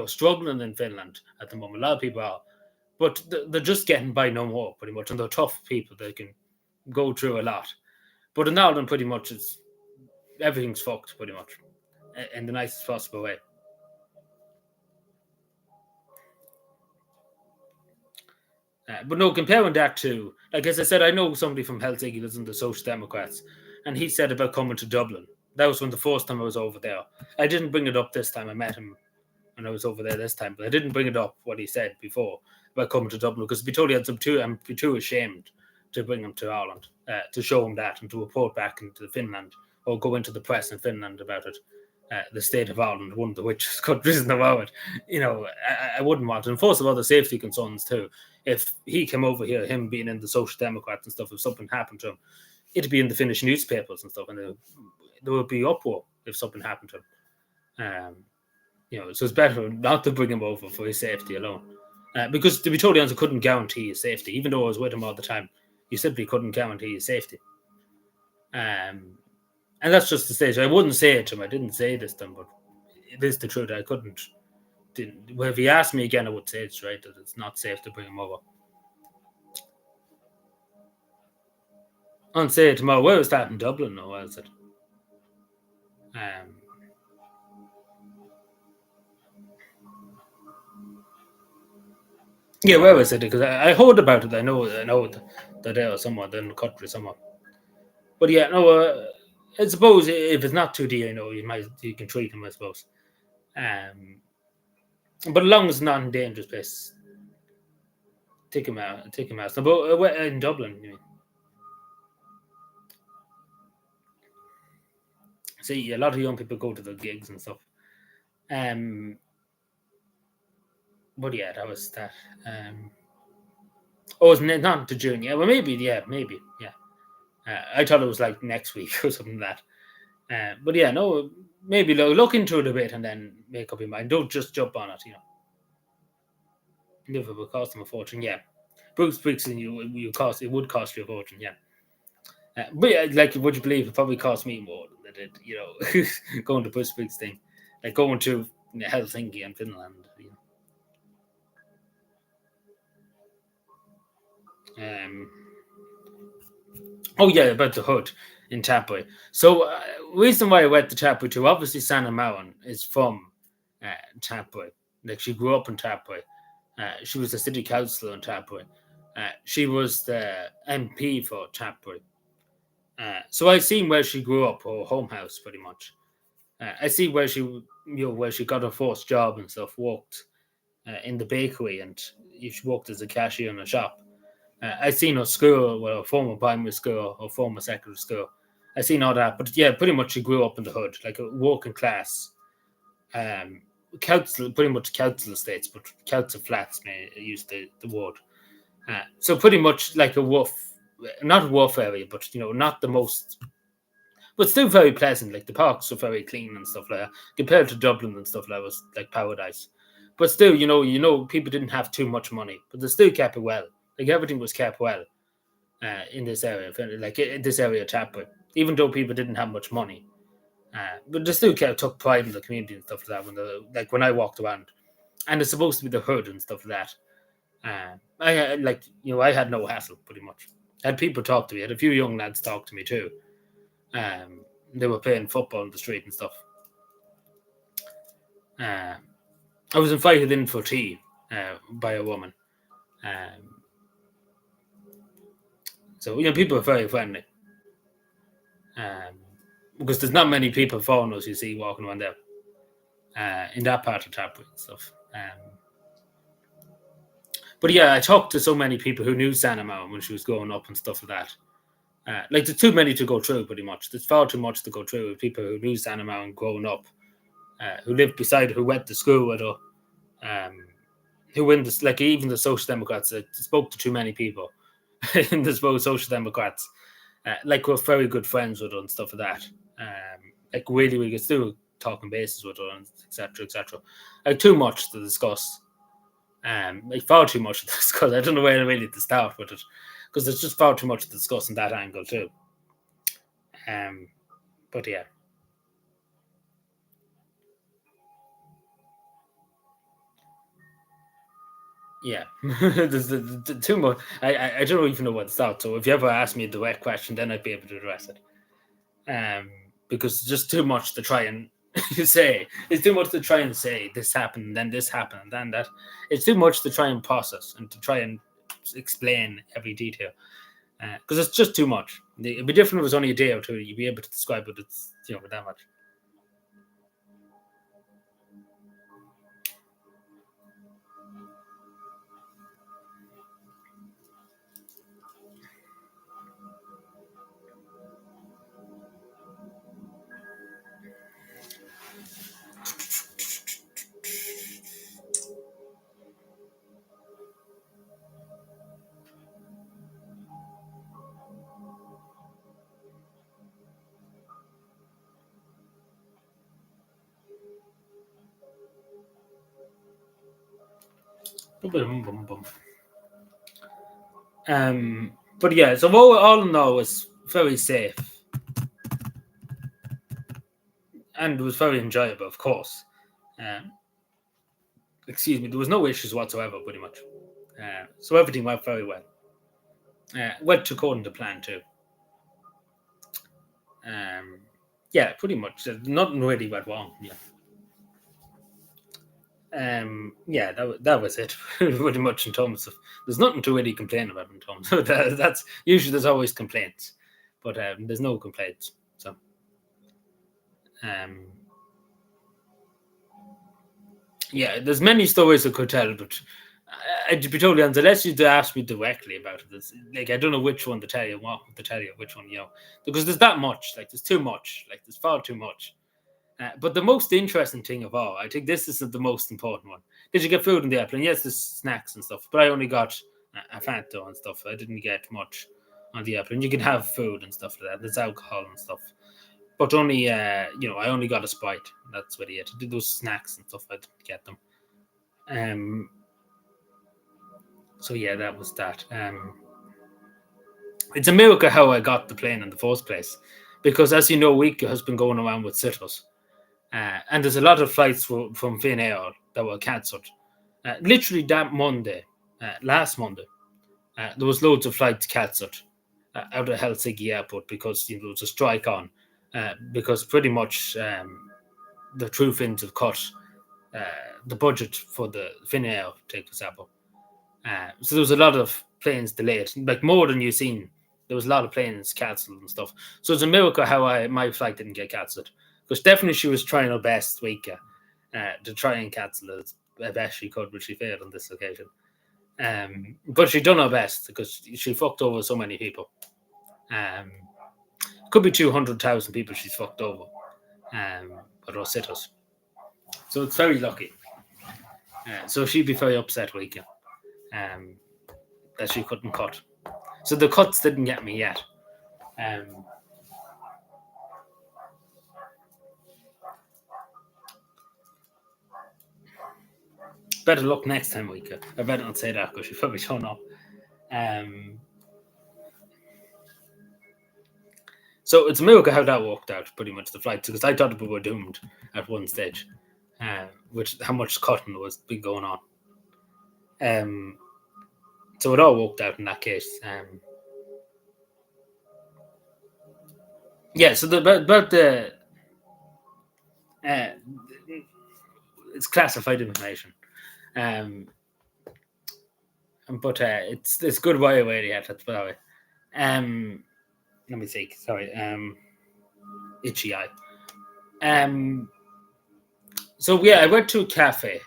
struggling in Finland at the moment. A lot of people are, but they're just getting by no more, pretty much. And they're tough people. They can go through a lot. But in Ireland, pretty much, everything's fucked, pretty much, in the nicest possible way. But no, comparing that to, like as I said, I know somebody from Helsinki that's in the Social Democrats, and he said about coming to Dublin. That was when the first time I was over there. I didn't bring it up this time. I met him when I was over there this time, but I didn't bring it up what he said before about coming to Dublin because to be totally honest, I'm too ashamed to bring him to Ireland, to show him that and to report back into Finland or go into the press in Finland about it. The state of Ireland, one of the richest countries in the world. I wouldn't want it. And first of all, the safety concerns too. If he came over here, him being in the Social Democrats and stuff, if something happened to him, it'd be in the Finnish newspapers and stuff, and there would be uproar if something happened to him. So it's better not to bring him over for his safety alone. Because to be totally honest, I couldn't guarantee his safety, even though I was with him all the time. You simply couldn't guarantee his safety. And that's just the stage. I wouldn't say it to him. I didn't say this to him, but it is the truth. I couldn't. Well, if he asked me again, I would say it's right that it's not safe to bring him over. I'll say it tomorrow. Where was that in Dublin, or where is it? Yeah, where was it? Because I heard about it. I know that there was somewhere in the country somewhere. But yeah, no. I suppose if it's not too dear, you can treat him. I suppose. But as long as it's not in dangerous place, take him out. Take him out. So, but in Dublin, you mean? See, a lot of young people go to the gigs and stuff. But yeah, that was that. It's not to June. Yeah, well, maybe. Yeah, maybe. Yeah. I thought it was like next week or something like that. But yeah, no, maybe look into it a bit and then make up your mind. Don't just jump on it. If it would cost them a fortune, yeah. Bruce Springsteen, it would cost you a fortune, yeah. But yeah, like, would you believe it probably cost me more than it did, going to Bruce Springsteen, like going to Helsinki and Finland. Oh yeah, about the hood in Tapway. So reason why I went to Tapway too, obviously Santa Marin is from Tapway. Like she grew up in Tapway. She was a city councillor in Tapway. She was the MP for Tapbury. So I seen where she grew up, her home house, pretty much. I see where where she got her first job and stuff. Worked in the bakery, and she worked as a cashier in a shop. I seen her school, well, her former primary school or former secondary school. I seen all that, but yeah, pretty much she grew up in the hood, like a working class, council, pretty much council estates, but council flats, may use the word. So pretty much like a rough, not a rough area, but not the most, but still very pleasant. Like the parks are very clean and stuff like that. Compared to Dublin and stuff like that, was like paradise. But still, people didn't have too much money, but they still kept it well. Like everything was kept well in this area, like in this area of Tapper, even though people didn't have much money. But they still took pride in the community and stuff like that. When I walked around, and it's supposed to be the hood and stuff like that. I had no hassle pretty much. I had people talk to me. I had a few young lads talk to me too. They were playing football in the street and stuff. I was invited in for tea by a woman. So people are very friendly. Because there's not many people foreigners you see walking around there in that part of Tapbury and stuff. But yeah, I talked to so many people who knew Santa Marin when she was growing up and stuff like that. Like there's too many to go through, pretty much. There's far too much to go through with people who knew Santa Marin growing up, who lived beside her, who went to school with her, who went this, like even the Social Democrats. I spoke to too many people in the Social Democrats. Like we're very good friends with her and stuff like that. Like really, we could still talking basis with her and etc. etc. Like too much to discuss. Like far too much to discuss. I don't know where really to start with it because there's just far too much to discuss in that angle too. But yeah. Yeah, there's too much. I don't even know what to start. So if you ever ask me a direct question, then I'd be able to address it. Because it's just too much to try and say. It's too much to try and say this happened, then this happened, then that. It's too much to try and process and to try and explain every detail. Because it's just too much. It'd be different if it was only a day or two. You'd be able to describe it. It's with that much. But yeah, so all in all, was very safe and it was very enjoyable, of course. Um, excuse me, there was no issues whatsoever, pretty much. So everything went very well. Went according to plan too. Um, yeah, pretty much. Nothing really went wrong. Yeah. Yeah, that was it. Pretty much in terms of, there's nothing to really complain about in terms of that. That's usually there's always complaints, but there's no complaints. So, um, yeah, there's many stories I could tell, but to be totally honest, unless you ask me directly about it, like I don't know which one to tell you, what to tell you, which one, because there's that much, like there's too much, like there's far too much. But the most interesting thing of all, I think this is the most important one. Did you get food in the airplane? Yes, there's snacks and stuff, but I only got a Fanta and stuff. I didn't get much on the airplane. You can have food and stuff like that. There's alcohol and stuff, but only I only got a Sprite. That's what it. Those snacks and stuff, I didn't get them. So yeah, that was that. It's a miracle how I got the plane in the first place, because as you know, Week has been going around with sitters. And there's a lot of flights from Finnair that were cancelled. Literally that Monday, last Monday, there was loads of flights cancelled out of Helsinki airport because there was a strike on. Because pretty much the True Finns have cut the budget for the Finnair, take example. So there was a lot of planes delayed, like more than you've seen. There was a lot of planes cancelled and stuff. So it's a miracle how my flight didn't get cancelled. Because definitely she was trying her best, Wika, to try and cancel it as best she could, but she failed on this occasion. But she done her best because she fucked over so many people. Could be 200,000 people she's fucked over. But those sitters. So it's very lucky. So she'd be very upset, Wika, that she couldn't cut. So the cuts didn't get me yet. Better luck next time, Wika. I better not say that because she's probably shown up. So it's a miracle how that worked out, pretty much, the flights, because I thought we were doomed at one stage, which how much cutting was been going on. So it all worked out in that case. Yeah, so about the it's classified information, but it's good way away yet. Let's put it that way. Let me think. Sorry, itchy eye. So yeah, I went to a cafe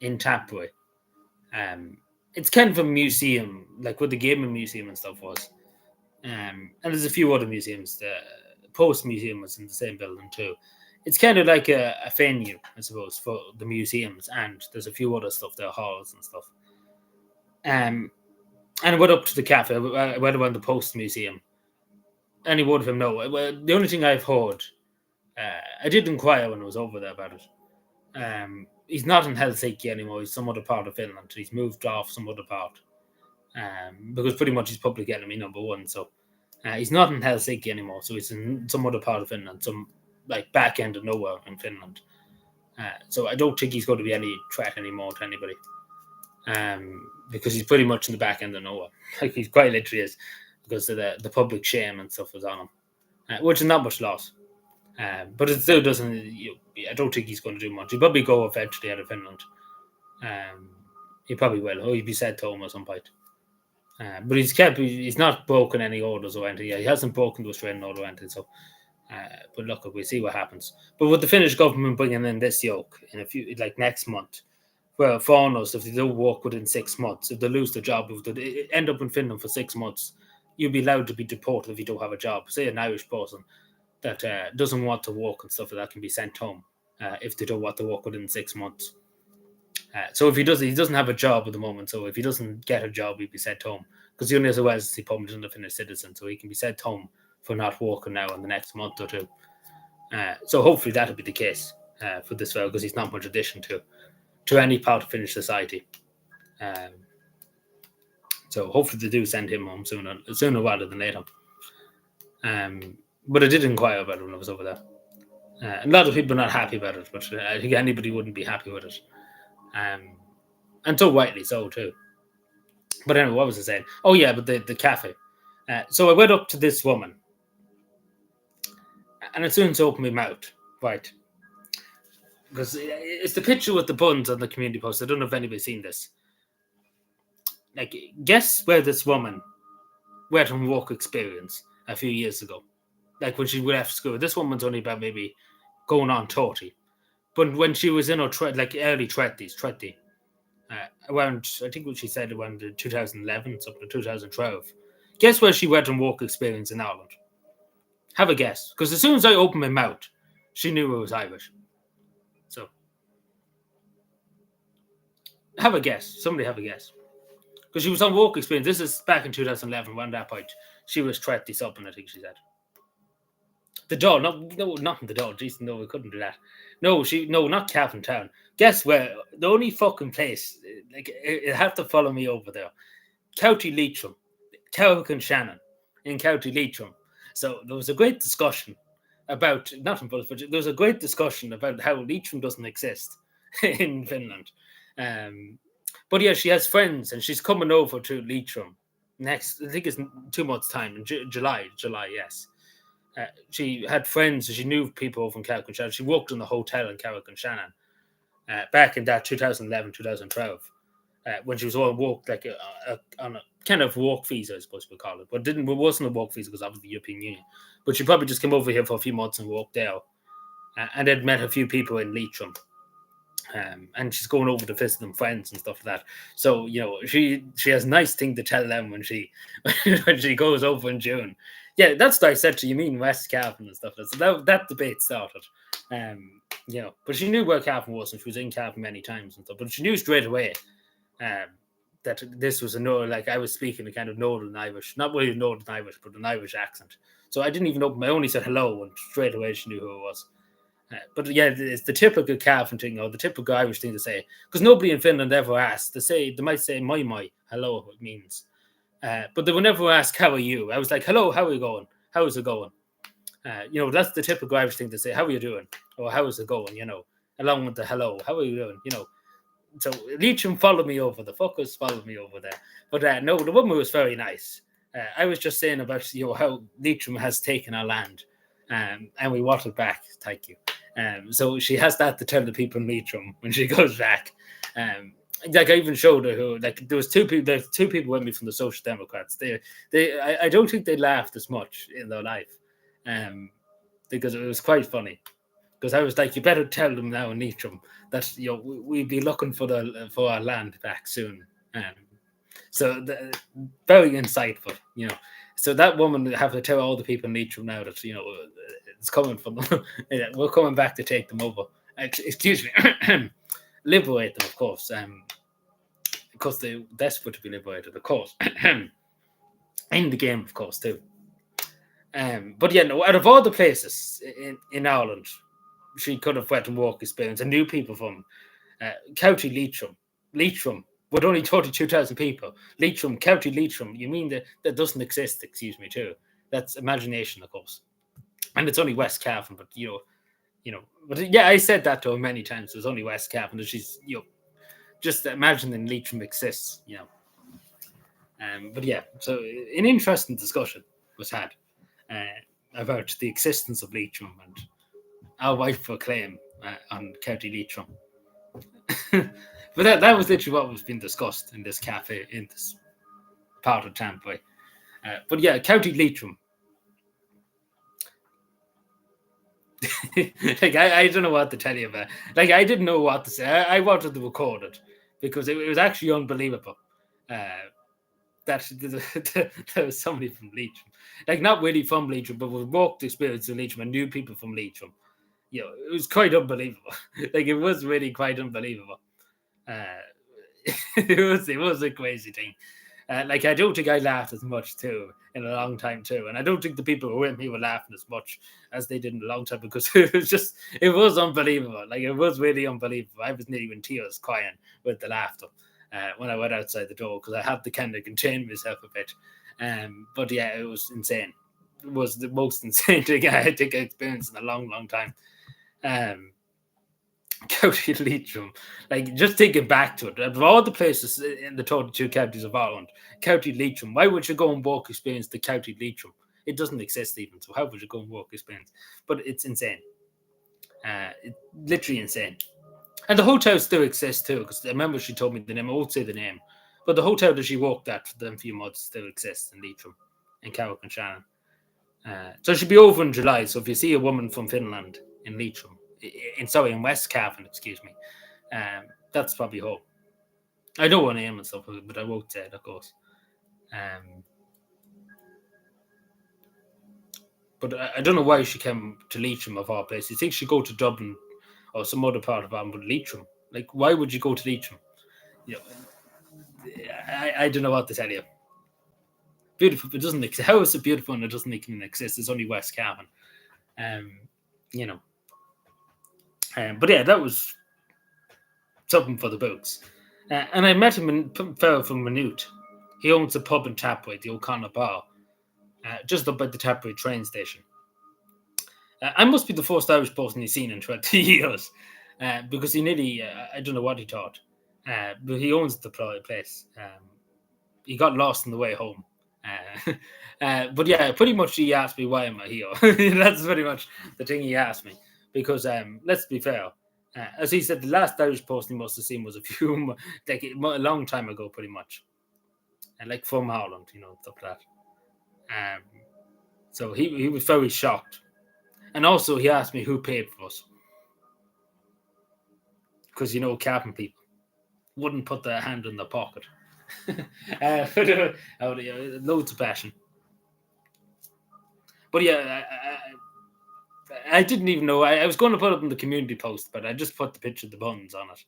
in Tapway. It's kind of a museum, like what the gaming museum and stuff was. And there's a few other museums. The Post Museum was in the same building too. It's kind of like a venue, I suppose, for the museums, and there's a few other stuff there, halls and stuff. And I went up to the cafe. I went around the Post Museum. Any word of him? No. Well, the only thing I've heard, I did inquire when I was over there about it. He's not in Helsinki anymore. He's some other part of Finland. He's moved off some other part. Because pretty much he's public enemy number one. So he's not in Helsinki anymore. So he's in some other part of Finland, some like back end of nowhere in Finland. So I don't think he's going to be any threat anymore to anybody. Because he's pretty much in the back end of nowhere. Like he's quite literally is, because of the public shame and stuff was on him, which is not much loss. But it still doesn't. I don't think he's going to do much. He'll probably go eventually out of Finland. He probably will. Or he'll be sent home at some point. But he's not broken any orders or anything. Yeah, he hasn't broken the Australian order or anything. So, but look, we'll see what happens. But with the Finnish government bringing in this yoke in a few, like next month, well, foreigners, if they don't work within 6 months, if they lose their job, if they end up in Finland for 6 months, you'll be allowed to be deported if you don't have a job. Say an Irish person that doesn't want to work and stuff like that can be sent home if they don't want to work within 6 months. So if he doesn't have a job at the moment. So if he doesn't get a job, he'll be sent home because he only has a residency permit and a Finnish citizen, so he can be sent home for not working now in the next month or two. So hopefully that'll be the case for this fellow because he's not much addition to any part of Finnish society. So hopefully they do send him home sooner rather than later. But I did inquire about it when I was over there. A lot of people are not happy about it, but I think anybody wouldn't be happy with it. And so rightly so too. But anyway, what was I saying? Oh yeah, but the cafe. So I went up to this woman, and as soon as I opened my mouth, right, because it's the picture with the buns on the community post. I don't know if anybody's seen this. Like, guess where this woman went on work experience a few years ago. Like when she left school. This woman's only about maybe going on 30. But when she was in her early 30s, around, I think what she said around 2011, something, 2012. Guess where she went on work experience in Ireland? Have a guess. Because as soon as I opened my mouth, she knew I was Irish. So, have a guess. Somebody have a guess. Because she was on work experience. This is back in 2011, around that point. She was 30 something, I think she said. The doll, no, not in the doll. Jeez, no, we couldn't do that. No, not Cavan Town. Guess where? The only fucking place, like, it have to follow me over there. County Leitrim, Carrick Shannon in County Leitrim. So there was a great discussion about nothing but there was a great discussion about how Leitrim doesn't exist in Finland. But yeah, she has friends and she's coming over to Leitrim next. I think it's 2 months' time in July. Yes. She had friends, she knew people from Carrick Shannon. She worked in the hotel in Carrick Shannon back in that 2011, 2012. when she was on work, like on a kind of work visa, I suppose we call it, but it wasn't a work visa because obviously the European Union. But she probably just came over here for a few months and worked there, and had met a few people in Leitrim. And she's going over to visit them friends and stuff like that. So she has a nice thing to tell them when she when she goes over in June. Yeah, that's what I said to you. Mean West Cavan and stuff. So that debate started. But she knew where Cavan was, and she was in Cavan many times and stuff. But she knew straight away um, that this was like I was speaking a kind of Northern Irish, not really Northern Irish, but an Irish accent. So I didn't even open. I only said hello, and straight away she knew who it was. But yeah, it's the typical Cavan thing or the typical Irish thing to say because nobody in Finland ever asks. They might say my hello it means, but they would never ask how are you. I was like hello, how are you going? How is it going? That's the typical Irish thing to say. How are you doing? Or how is it going? Along with the hello, how are you doing? So Leitrim followed me over. The fuckers followed me over there. But no, the woman was very nice. I was just saying about how Leitrim has taken our land, and we want it back. Thank you. So she has that to tell the people in Leitrim when she goes back. Like I even showed her who like there was two people. There's two people with me from the Social Democrats. I don't think they laughed as much in their life, because it was quite funny. Because I was like, you better tell them now in Leitrim that we'll be looking for our land back soon. So very insightful. So that woman have to tell all the people in Leitrim now that it's coming from them. We're coming back to take them over. Excuse me, liberate them, of course. Because they're desperate to be liberated, of course. In the game, of course, too. But yeah, no. Out of all the places in Ireland, she could have went and work experience and knew people from County Leitrim, with only 32,000 people. Leitrim, County Leitrim. You mean that doesn't exist? Excuse me, too. That's imagination, of course. And it's only West Cavan, but But yeah, I said that to her many times. It's only West Cavan, and she's just imagining Leitrim exists. But yeah, so an interesting discussion was had about the existence of Leitrim and our rightful claim on County Leitrim. But that was literally what was being discussed in this cafe in this part of Tampa. But yeah, County Leitrim. Like I don't know what to tell you about. Like I didn't know what to say. I wanted to record it because it was actually unbelievable. That there was somebody from Leitrim, like not really from Leitrim, but with worked experience in Leitrim and knew people from Leitrim. It was quite unbelievable. Like it was really quite unbelievable. It was a crazy thing. Like I don't think I laughed as much too in a long time too, and I don't think the people who were with me were laughing as much as they did in a long time because it was unbelievable. Like it was really unbelievable. I was nearly in tears crying with the laughter when I went outside the door because I had to kind of contain myself a bit. But yeah, it was insane. It was the most insane thing I think I experienced in a long, long time. County Leitrim, like just thinking back to it, of all the places in the 32 counties of Ireland, County Leitrim, why would you go and work experience the County Leitrim? It doesn't exist even, so how would you go and work experience? But it's insane. It's literally insane. And the hotel still exists too, because I remember she told me the name, I won't say the name, but the hotel that she worked at for them few months still exists in Leitrim, in Carrick and Shannon. So she'll be over in July, so if you see a woman from Finland in Leitrim, in West Cavan, excuse me. That's probably her. I know her name and stuff, but I won't say it, of course. But I don't know why she came to Leitrim of all places. You think she'd go to Dublin or some other part of Ireland, but Leitrim? Like, why would you go to Leitrim? I don't know what to tell you. Beautiful, it doesn't exist. How is it beautiful and it doesn't even exist? It's only West Cavan. But yeah, that was something for the books. And I met him in fell from Minute. He owns a pub in Tapway, the O'Connor Bar, just up by the Tapway train station. I must be the first Irish person he's seen in 20 years, because he nearly, I don't know what he thought, but he owns the place. He got lost on the way home. But yeah, pretty much he asked me, why am I here? That's pretty much the thing he asked me. Because let's be fair, As he said, the last Irish post he must have seen was like a long time ago, pretty much, and like from Holland, stuff like that. So he was very shocked, and also he asked me who paid for us, because cabin people wouldn't put their hand in their pocket. Loads of passion. But yeah, I didn't even know. I was going to put it in the community post, but I just put the picture of the buns on it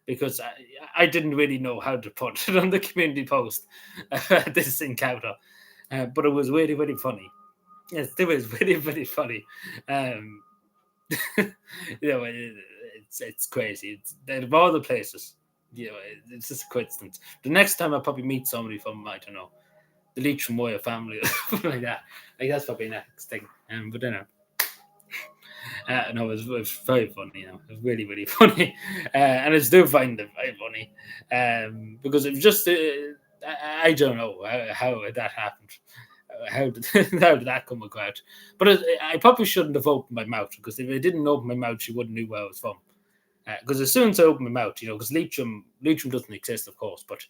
because I didn't really know how to put it on the community post. This encounter, but it was really, really funny. Yes, it was really, really funny. It's crazy. It's of all the places. It's just a coincidence. The next time I probably meet somebody from, I don't know, the Leitrim Moya family or something like that. Like that's probably next thing. But no, it was very funny. It was really, really funny, and I still find it very funny, because it was just I don't know how that happened. How did how did that come about? But I probably shouldn't have opened my mouth, because if I didn't open my mouth, she wouldn't know where I was from. Because as soon as I open my mouth, because Leitrim doesn't exist, of course, but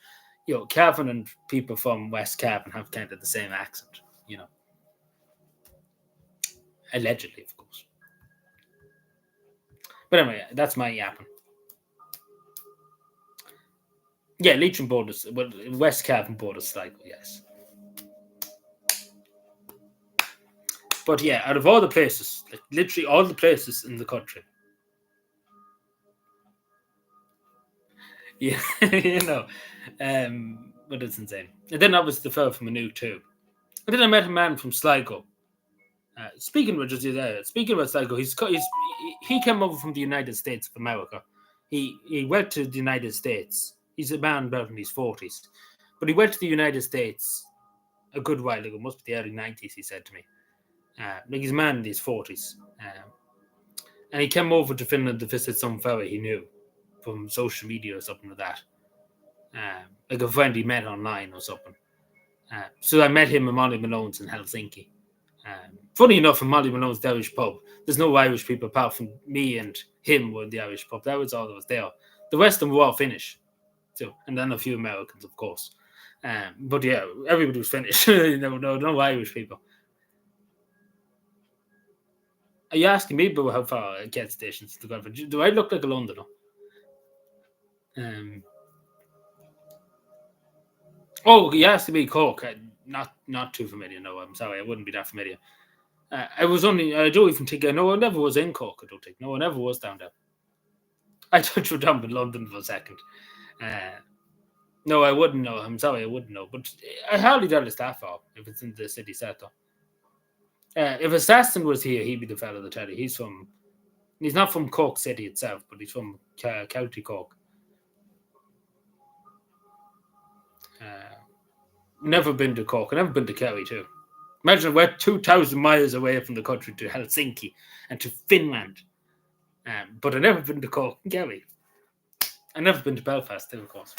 Cavan and people from West Cavan have kind of the same accent, allegedly, of course. But anyway, that's my yapping. Yeah, Leitrim borders, well, West Cavan borders Sligo, yes. But yeah, out of all the places, like literally all the places in the country, yeah, but it's insane. And then obviously the fellow from Anu too. And then I met a man from Sligo. Speaking about Sligo, he came over from the United States of America. He went to the United States. He's a man about in his 40s, but he went to the United States a good while ago. Must be the early 90s. He said to me, like he's a man in his 40s, and he came over to Finland to visit some fella he knew from social media or something like that, like a friend he met online or something. So I met him at Molly Malone's in Helsinki. Funny enough, in Molly Malone's the Irish pub, there's no Irish people apart from me and him were in the Irish pub. That was all that was there. The rest of them were all Finnish, so, and then a few Americans, of course. But yeah, everybody was Finnish. No Irish people. Are you asking me about how far I get stations to go? Do I look like a Londoner? Oh, you asked me Cork. Not too familiar. No, I'm sorry. I wouldn't be that familiar. I don't even think I know. I never was in Cork. I don't think. No, I never was down there. I thought you were down in London for a second. No, I wouldn't know. I'm sorry, I wouldn't know. But I hardly doubt it's that far if it's in the city centre. If Assassin was here, he'd be the fellow that tell you. He's not from Cork City itself, but he's from County Cork. Never been to Cork. I've never been to Kerry too. Imagine we're 2,000 miles away from the country to Helsinki and to Finland. But I've never been to Cork and Kerry. I've never been to Belfast too, of course.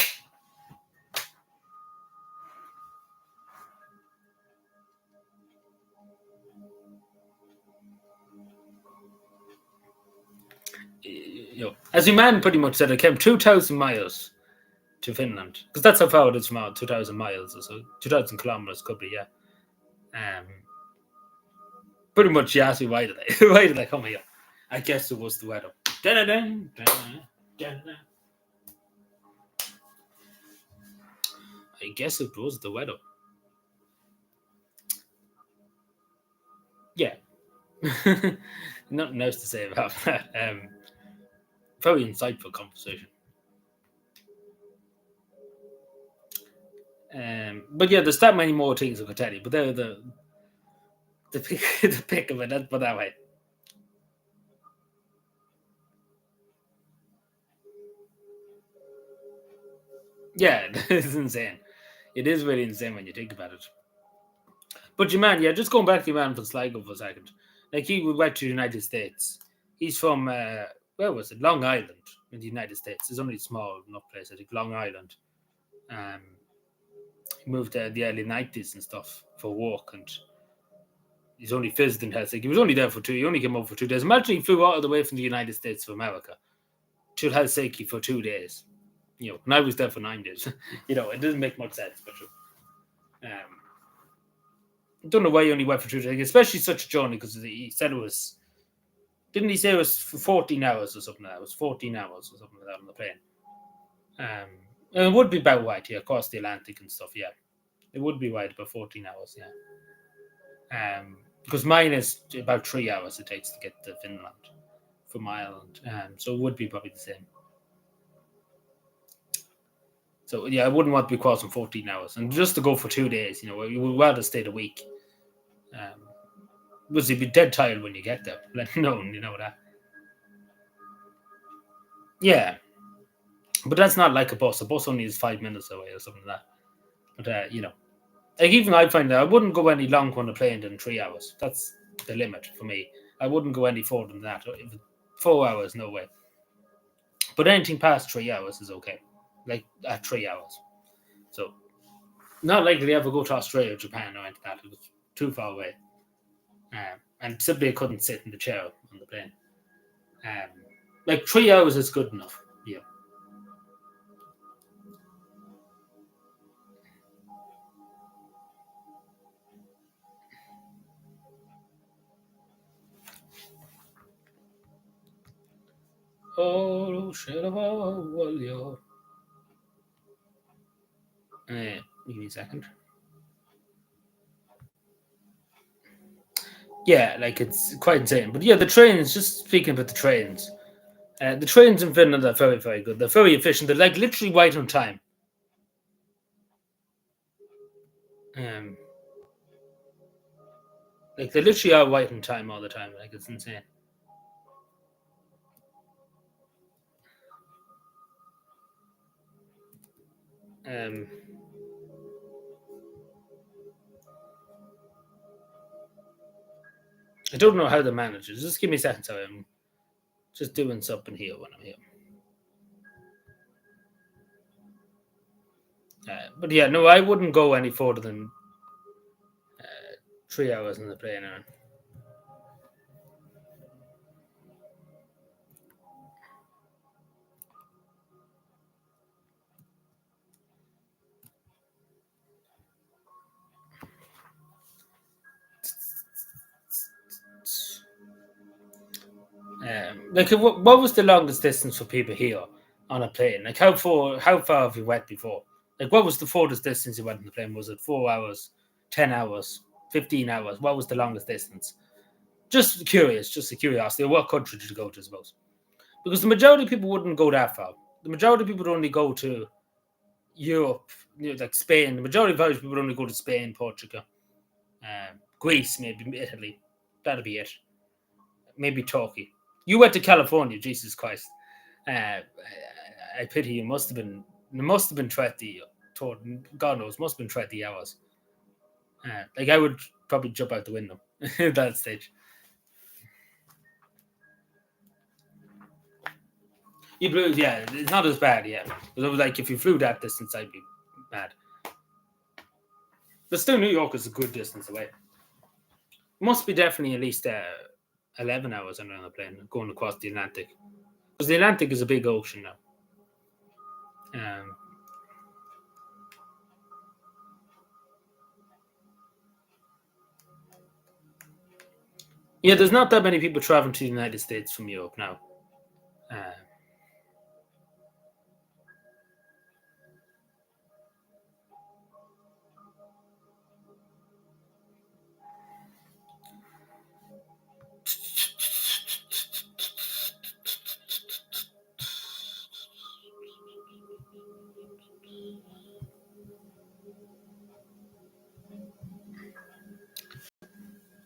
As your man pretty much said, I came 2,000 miles to Finland, because that's how far it is from out 2,000 miles or so, 2,000 kilometers could be, yeah. Pretty much, you asked me why did I come here? I guess it was the weather. Dun-dun-dun, dun-dun-dun. I guess it was the weather. Yeah. Nothing else to say about that. Very insightful conversation. But yeah, there's that many more things I could tell you, but they're the pick of it. Let's put that way. Yeah, it's insane. It is really insane when you think about it. But your man, yeah, just going back to your man from Sligo for a second. Like he went to the United States. He's from where was it? Long Island in the United States. It's only a small enough place, I think. Long Island. He moved there in the early 90s and stuff for work, and he's only visiting Helsinki. He was only there for 2. He only came over for 2 days. Imagine he flew all the way from the United States to America. to Helsinki for 2 days. And I was there for 9 days. It doesn't make much sense, but don't know why he only went for 2 days, especially such a journey, because he said it was. Didn't he say it was for 14 hours or something like that? It was 14 hours or something like that on the plane. And it would be about wide, across the Atlantic and stuff, yeah. It would be wide, about 14 hours, yeah. Because mine is about 3 hours it takes to get to Finland from my island. So it would be probably the same. So, yeah, I wouldn't want to be crossing 14 hours. And just to go for 2 days, you would rather stay a week. Because you'd be dead tired when you get there, let alone, that. Yeah. But that's not like a bus. A bus only is 5 minutes away or something like that. But, like even I find that I wouldn't go any longer on a plane than 3 hours. That's the limit for me. I wouldn't go any further than that. 4 hours, no way. But anything past 3 hours is okay. Like at 3 hours. So not likely to ever go to Australia or Japan or anything like that. It was too far away. And simply I couldn't sit in the chair on the plane. Like 3 hours is good enough. Yeah. Oh, shit of all you. Give me a second. Yeah, like it's quite insane. But yeah, the trains, just speaking about the trains in Finland are very, very good. They're very efficient. They're like literally right on time. Um, like they literally are right on time all the time. Like it's insane. Um, I don't know how they manage it. Just give me a second, sorry. I'm just doing something here when I'm here. But yeah, no, I wouldn't go any further than 3 hours in the plane. Like, what was the longest distance for people here on a plane? Like, how far have you went before? Like, what was the furthest distance you went on the plane? Was it 4 hours, 10 hours, 15 hours? What was the longest distance? Just curious, just a curiosity. What country did you go to, I suppose? Because the majority of people wouldn't go that far. The majority of people would only go to Europe, like Spain. The majority of Irish people would only go to Spain, Portugal, Greece, maybe Italy. That'd be it. Maybe Turkey. You went to California, Jesus Christ. I pity you. It must have been 20, God knows, must have been 20 hours. Like I would probably jump out the window at that stage. Yeah, it's not as bad, yeah. But it was like if you flew that distance, I'd be mad. But still, New York is a good distance away. Must be definitely at least 11 hours on a plane going across the Atlantic. Because the Atlantic is a big ocean now. Yeah, there's not that many people traveling to the United States from Europe now. Uh,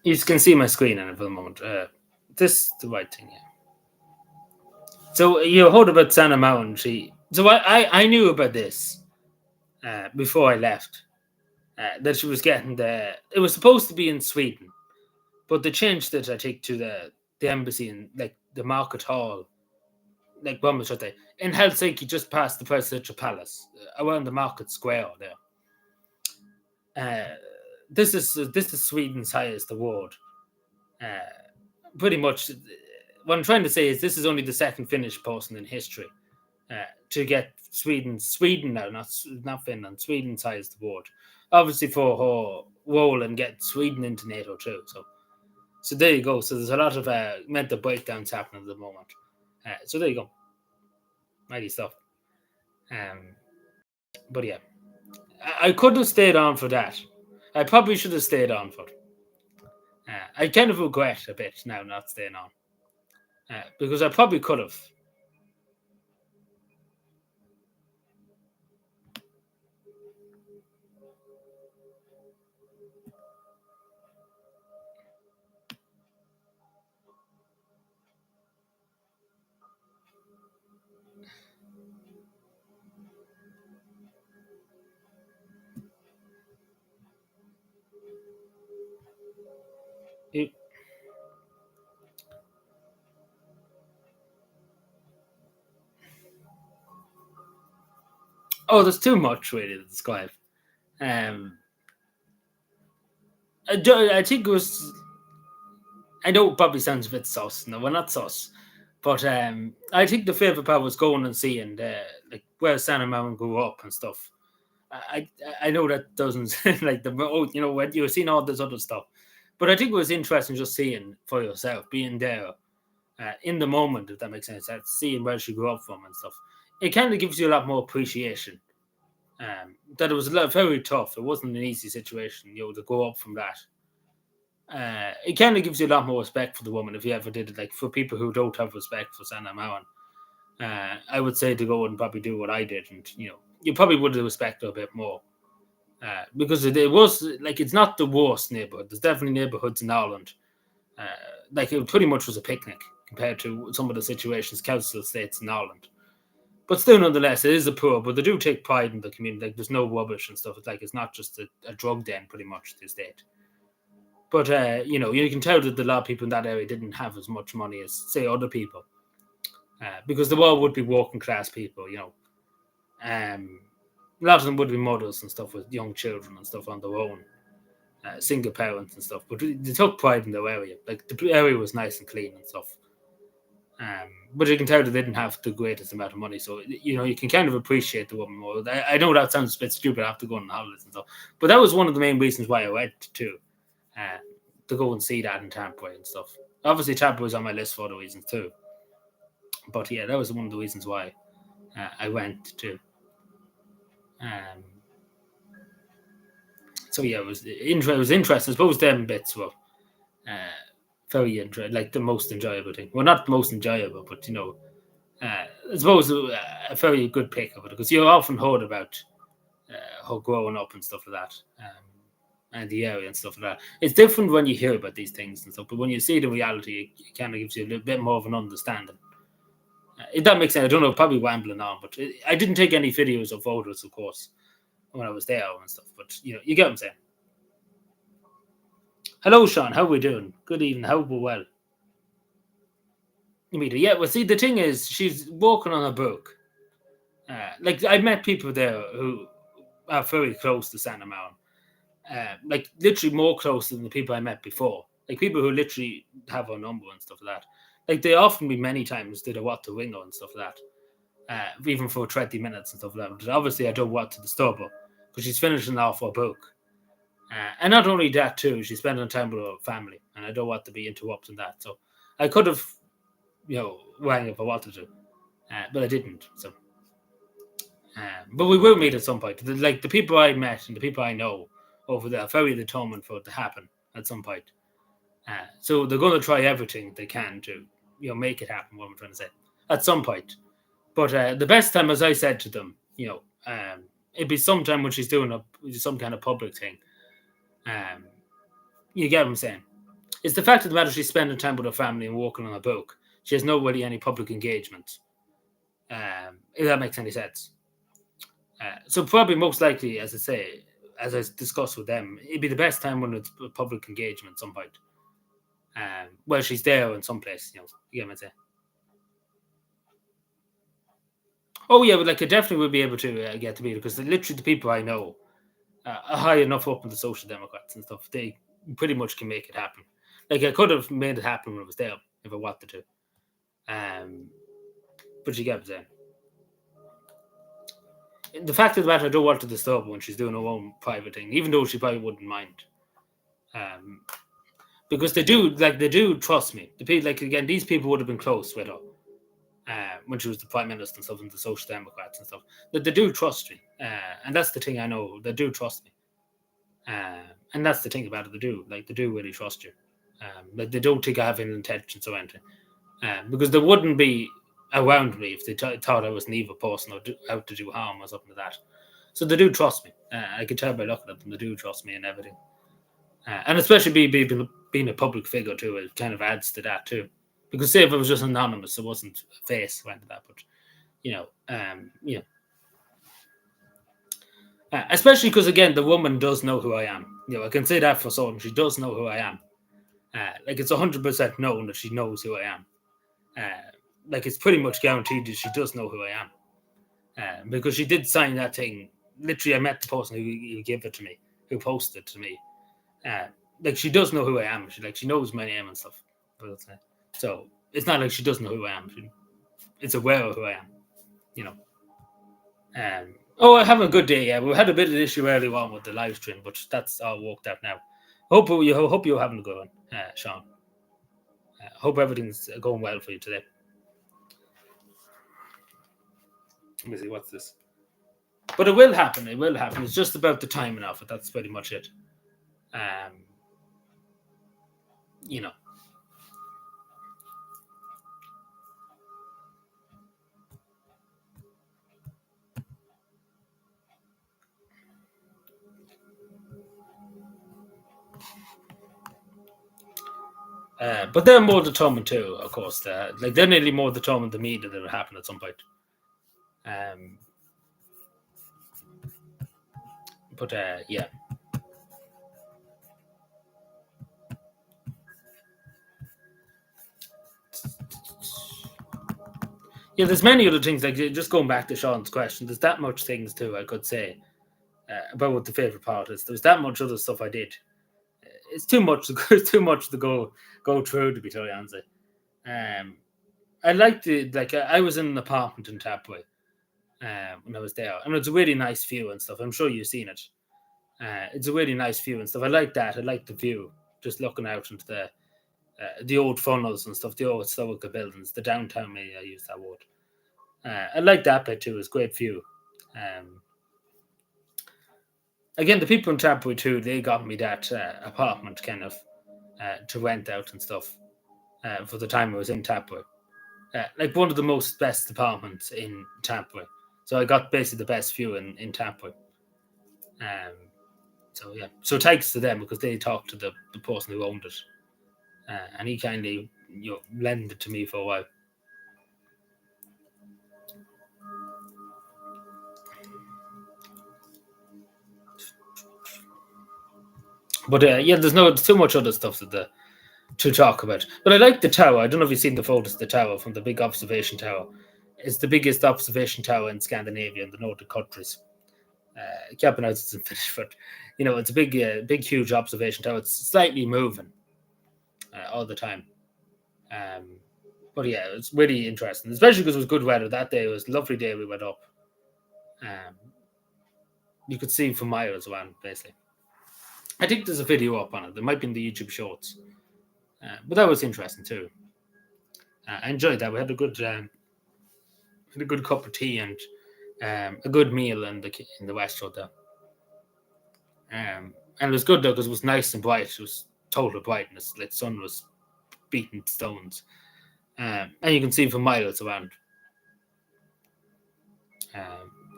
you can see my screen in it for the moment. This is the right thing, yeah. So you heard about Santa Mountain. So I knew about this before I left. That she was getting it was supposed to be in Sweden, but they changed it, I think, to the embassy in like the market hall, like when was it in Helsinki, just past the presidential palace, around the market square there. This is Sweden's highest award. Pretty much what I'm trying to say is this is only the second Finnish person in history to get Sweden now, not Finland, Sweden size the board. Obviously for her role and get Sweden into NATO too. So there you go. So there's a lot of mental breakdowns happening at the moment. So there you go. Mighty stuff. But yeah, I could have stayed on for that. I probably should have stayed on for it. I kind of regret a bit now not staying on because I probably could have. Oh, there's too much really to describe. Um, I think it was. I know it probably sounds a bit sus. No, we're not sus. But I think the favourite part was going and seeing like where Santa Mountain grew up and stuff. I know that doesn't like when you're seeing all this other stuff, but I think it was interesting just seeing for yourself, being there in the moment, if that makes sense. Seeing where she grew up from and stuff. It kind of gives you a lot more appreciation. That it was very tough. It wasn't an easy situation, to go up from that. It kind of gives you a lot more respect for the woman if you ever did it. Like for people who don't have respect for Santa Marin, I would say to go and probably do what I did, and you probably would respect her a bit more because it was like it's not the worst neighborhood. There's definitely neighborhoods in Ireland, like it pretty much was a picnic compared to some of the situations council estates in Ireland. But still, nonetheless, it is a poor. But they do take pride in the community. Like there's no rubbish and stuff. It's like it's not just a drug den, pretty much the estate. But you can tell that a lot of people in that area didn't have as much money as say other people, because the world would be working class people. A lot of them would be mothers and stuff with young children and stuff on their own, single parents and stuff. But they took pride in their area. Like the area was nice and clean and stuff. But you can tell that they didn't have the greatest amount of money, so you can kind of appreciate the woman more. I know that sounds a bit stupid after going on holidays and stuff, but that was one of the main reasons why I went to go and see that in Tampa and stuff. Obviously, Tampa was on my list for other reasons too, but yeah, that was one of the reasons why I went to. Um, so yeah, it was interesting. I suppose them bits were very interesting, like the most enjoyable thing. Well, not the most enjoyable, but I suppose a very good pick of it because you often heard about her growing up and stuff like that, and the area and stuff like that. It's different when you hear about these things and stuff, but when you see the reality, it kind of gives you a little bit more of an understanding. If that makes sense, I don't know, probably rambling on, but I didn't take any videos or photos, of course, when I was there and stuff. But you get what I'm saying. Hello, Sean. How are we doing? Good evening. How we well? Yeah. Well, see, the thing is, she's working on a book. Like I met people there who are very close to Santa Marin. Like literally more close than the people I met before. Like people who literally have her number and stuff like that. Like they often me many times did a what to ring her and stuff like that. Even for 20 minutes and stuff like that. But obviously I don't want to disturb her because she's finishing off her book. And not only that too, she's spending time with her family, and I don't want to be interrupting that. So I could have, rang if I wanted to, but I didn't. So, but we will meet at some point. Like the people I met and the people I know over there are very determined for it to happen at some point. So they're going to try everything they can to, make it happen. What I'm trying to say at some point. But the best time, as I said to them, it'd be sometime when she's doing some kind of public thing. You get what I'm saying? It's the fact of the matter she's spending time with her family and working on a book. She has no really any public engagement. If that makes any sense. So probably most likely, as I say, as I discussed with them, it'd be the best time when it's public engagement at some point. Where she's there in some place, you get what I'm saying? Oh yeah, but like I definitely would be able to get to meet her because literally the people I know are high enough up in the Social Democrats and stuff. They pretty much can make it happen. Like I could have made it happen when I was there if I wanted to. But you get what I'm saying. The fact of the matter, I don't want to disturb her when she's doing her own private thing, even though she probably wouldn't mind. Because they do trust me. The people, again, these people would have been close with her when she was the prime minister and stuff, and the Social Democrats and stuff. That they do trust me, and that's the thing I know. They do trust me, and that's the thing about it. They do really trust you. They don't think I have any intentions or anything, because they wouldn't be around me if they thought I was an evil person or out to do harm or something like that. So they do trust me. I can tell by looking at them, they do trust me and everything. And especially being a public figure too, it kind of adds to that too. Because say if it was just anonymous, it wasn't a face went to that, but especially because again, the woman does know who I am. I can say that for certain. She does know who I am. It's 100% known that she knows who I am. It's pretty much guaranteed that she does know who I am. Because she did sign that thing. Literally, I met the person who gave it to me, who posted it to me. She does know who I am. She knows my name and stuff. So it's not like she doesn't know who I am. It's aware of who I am. I have a good day. Yeah, we had a bit of an issue early on with the live stream, but that's all worked out now. Hope you're having a good one, Sean. Hope everything's going well for you today. Let me see, what's this? But it will happen. It will happen. It's just about the timing of it. That's pretty much it. But they're more determined too, of course. They're nearly more determined than me that it'll happen at some point. But yeah. Yeah, there's many other things, just going back to Sean's question, there's that much things too I could say about what the favourite part is. There's that much other stuff I did. It's too much to go through, to be totally honest. I liked it. I was in an apartment in Tapway when I was there, and it's a really nice view and stuff. I'm sure you've seen it. It's a really nice view and stuff. I like that. I like the view, just looking out into the old funnels and stuff, the old historical buildings, the downtown. Maybe I use that word. I like that bit too. It's a great view. Again, the people in Tapway too, they got me that apartment kind of to rent out and stuff for the time I was in Tapway. One of the best apartments in Tapway. So I got basically the best view in Tapway. So yeah, so thanks to them because they talked to the person who owned it, and he kindly lent it to me for a while. But yeah, there's too much other stuff to talk about. But I like the tower. I don't know if you've seen the photos of the tower from the big observation tower. It's the biggest observation tower in Scandinavia and the Nordic countries. I can't pronounce it in Finnish, but it's a big, huge observation tower. It's slightly moving all the time. But yeah, it's really interesting, especially because it was good weather that day. It was a lovely day. We went up. You could see for miles around, basically. I think there's a video up on it. There might be in the YouTube Shorts, but that was interesting too. I enjoyed that. We had a good cup of tea and a good meal in the restaurant there. And it was good though because it was nice and bright. It was total brightness. The sun was beating stones, and you can see for miles around.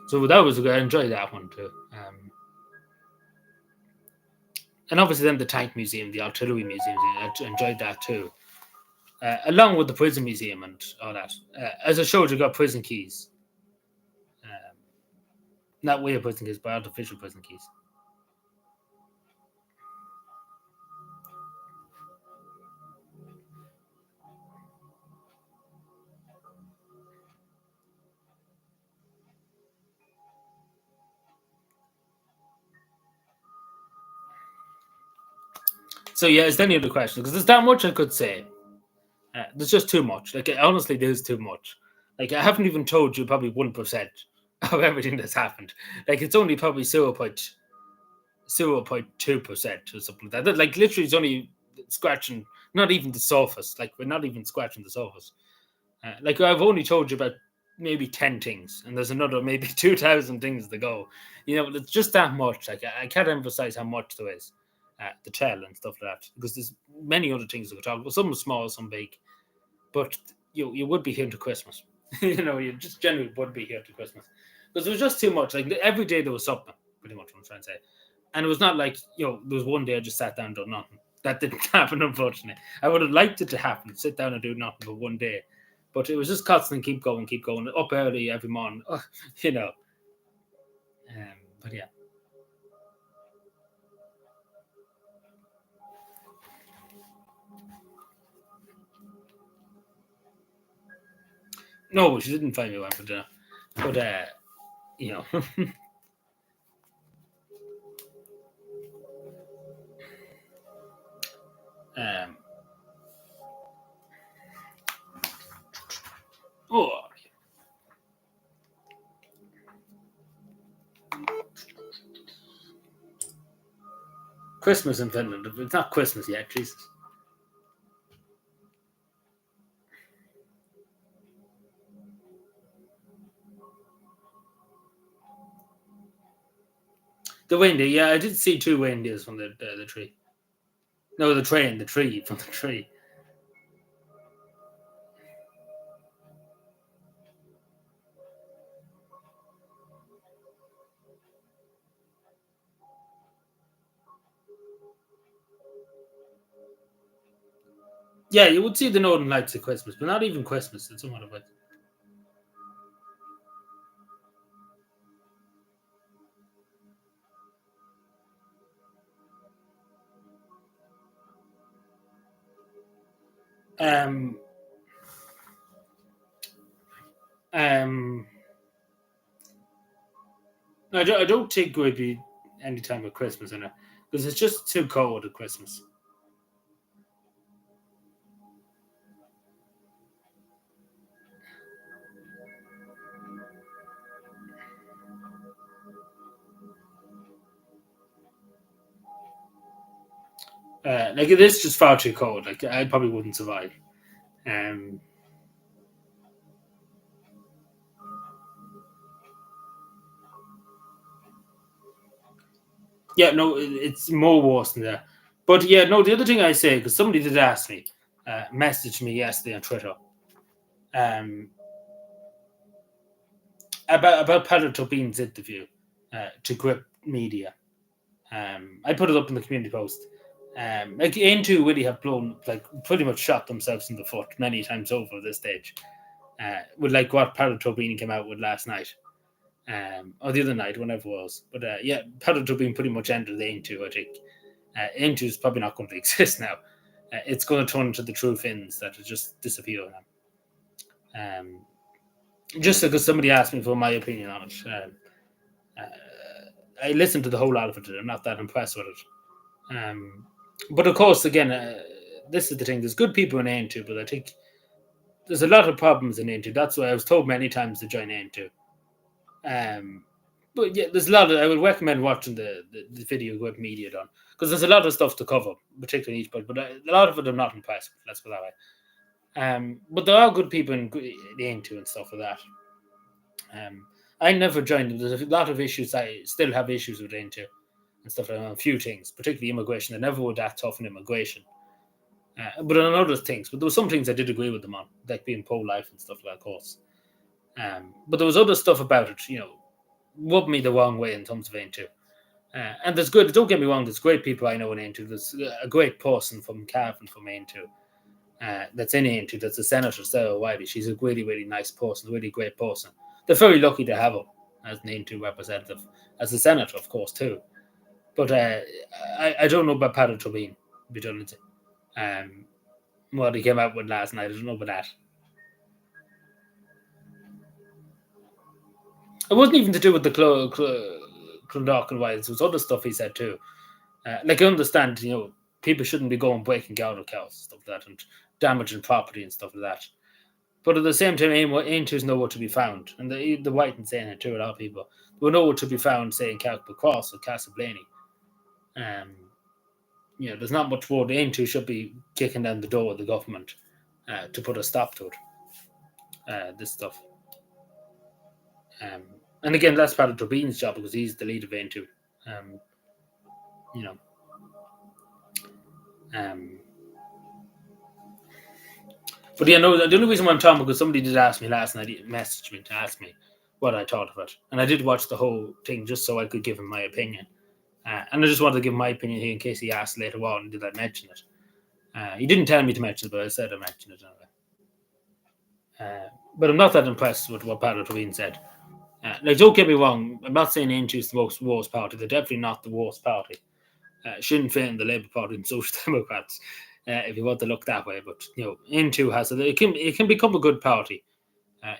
So that was good. I enjoyed that one too. And obviously then the tank museum, the artillery museum, I enjoyed that too. Along with the prison museum and all that. As I showed you, got prison keys. Not real prison keys, but artificial prison keys. So yeah, is there any other questions? Because there's that much I could say. there's just too much. Like honestly, there's too much. Like I haven't even told you probably 1% of everything that's happened. Like it's only probably 0.2% or something like that. Like literally, it's only scratching, not even the surface. Like we're not even scratching the surface. Like I've only told you about maybe 10 things, and there's another maybe 2,000 things to go. It's just that much. Like I can't emphasize how much there is to tell and stuff like that because there's many other things to go talk about. Some small, some big, but you would be here to Christmas. You just generally would be here to Christmas because there was just too much. Like every day there was something. Pretty much what I'm trying to say. And it was not like, there was one day I just sat down and done nothing. That didn't happen, unfortunately. I would have liked it to happen, sit down and do nothing for one day. But it was just constant, keep going, up early every morning, you know. But yeah. No, she didn't find me one for dinner. But, you know. um, oh, Christmas in Finland. It's not Christmas yet, Jesus. The reindeer, yeah, I did see two reindeers from the tree. No, the tree from the tree. Yeah, you would see the Northern Lights at Christmas, but not even Christmas. It's somewhat of it. Um, um, no, I don't think it would be any time at Christmas in it because it's just too cold at Christmas. Like it is just far too cold. Like I probably wouldn't survive. Um, yeah, no, it's more worse than that. But yeah, no, the other thing I say because somebody did ask me, messaged me yesterday on Twitter, um, about Patrick Tobin's interview to Grip Media. I put it up in the community post. Like Aintu really have blown, like pretty much shot themselves in the foot many times over at this stage. With like what Patrick Tobin came out with last night, or the other night, whenever it was. But yeah, Patrick Tobin pretty much ended the Aintu. I think Aintu is probably not going to exist now. It's going to turn into the true Finns that will just disappear now. Just because somebody asked me for my opinion on it. I listened to the whole lot of it. I'm not that impressed with it. But of course, again, this is the thing. There's good people in Aintu, but I think there's a lot of problems in Aintu. That's why I was told many times to join Aintu. Um, but yeah, there's a lot of. I would recommend watching the video Web Media done because there's a lot of stuff to cover, particularly each. But a lot of it I'm not impressed with. Let's put it that way. But there are good people in Aintu and stuff like that. I never joined them. There's a lot of issues. I still have issues with Aintu and stuff like that. A few things, particularly immigration. I never were that tough in immigration. But on other things, but there were some things I did agree with them on, like being pro-life and stuff like that, of course. But there was other stuff about it, rubbed me the wrong way in terms of Aintu. And there's good, don't get me wrong, there's great people I know in Aintu. There's a great person from Cavan from Aintu that's in Aintu, that's a senator, Sarah Wiley. She's a really, really nice person, a really great person. They're very lucky to have her as an Aintu representative, as a senator, of course, too. But I don't know about Paddy Tobin, to be honest. What he came out with last night, I don't know about that. It wasn't even to do with the Clondalkin Wilds. There was other stuff he said too. Like I understand, people shouldn't be going breaking out of cows and stuff like that and damaging property and stuff like that. But at the same time, ain't nowhere to be found. And the white and saying it too, a lot of people. There were nowhere to be found, say, in Calcutta Cross or Castleblaney. There's not much more. The ain't should be kicking down the door of the government to put a stop to it. This stuff. And again, that's part of Turbin's job because he's the leader of ain't you know. But yeah, no, the only reason why I'm talking because somebody did ask me last night, messaged me to ask me what I thought of it. And I did watch the whole thing just so I could give him my opinion. And I just wanted to give my opinion here in case he asked later on, did I mention it? He didn't tell me to mention it, but I said I mentioned it anyway. But I'm not that impressed with what Padre Turbin said. Don't get me wrong, I'm not saying Aintree is the worst party. They're definitely not the worst party. Sinn Féin, the Labour Party, and Social Democrats, if you want to look that way. But Aintree has it can become a good party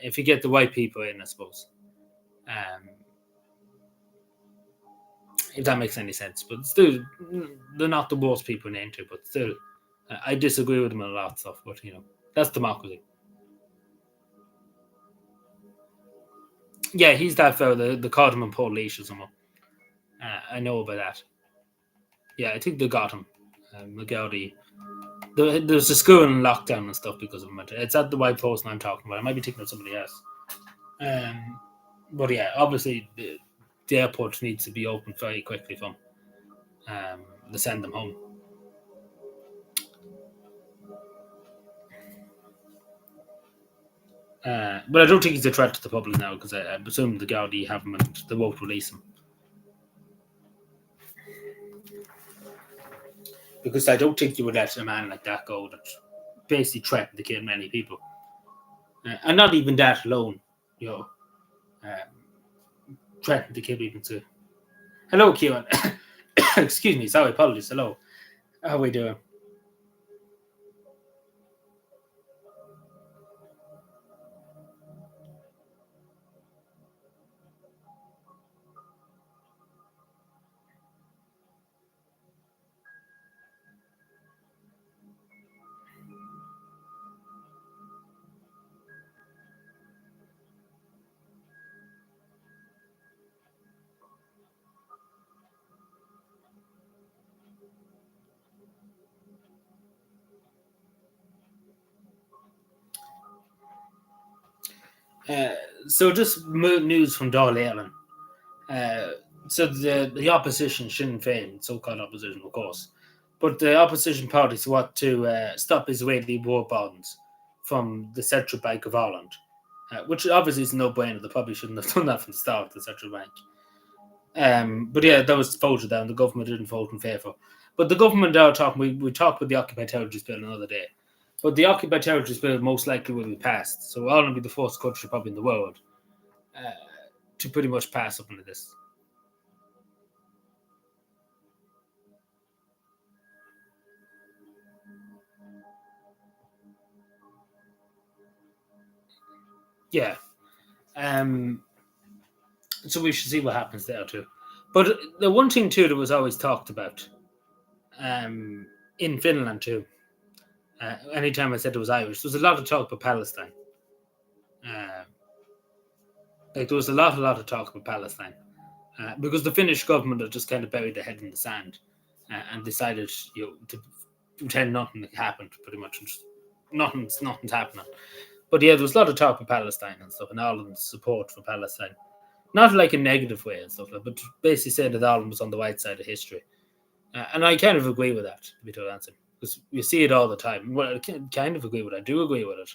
if you get the right people in, I suppose. If that makes any sense, but still, they're not the worst people in Aintree. But still, I disagree with them on a lot of stuff. But that's democracy. Yeah, he's that fellow, the cardamom Paul Leash or something. I know about that. Yeah, I think they got him. McGowdy. There's a school in lockdown and stuff because of him. It's at the white post I'm talking about. I might be thinking of somebody else. But yeah, obviously the airport needs to be opened very quickly for them. To send them home. But I don't think he's a threat to the public now because I presume the Gaudi have him and they won't release him. Because I don't think you would let a man like that go that basically threatened to kill many people. And not even that alone, threatened to kill people too. Hello, Kieran. Excuse me, sorry, apologies. Hello. How are we doing? So just news from Dáil Éireann. So the opposition, Sinn Féin, so-called opposition, of course, but the opposition parties want to stop Israeli war bonds from the Central Bank of Ireland, which obviously is a no-brainer. They probably shouldn't have done that from the start, the Central Bank. But yeah, that was voted down. The government didn't vote in favour. But the government are talking, we talked about the Occupied Territories Bill another day. But the Occupied Territories Bill most likely will be passed. So Ireland will be the first country probably in the world to pretty much pass something like this. Yeah. So we should see what happens there too. But the one thing too that was always talked about in Finland too, anytime I said it was Irish, there was a lot of talk about Palestine. There was a lot of talk about Palestine because the Finnish government had just kind of buried their head in the sand and decided to pretend nothing happened. Pretty much, nothing's happening. But yeah, there was a lot of talk about Palestine and stuff, and Ireland's support for Palestine. Not like a negative way and stuff, but basically saying that Ireland was on the right side of history. And I kind of agree with that, to be told answer, because you see it all the time. Well, I kind of agree with it. I do agree with it.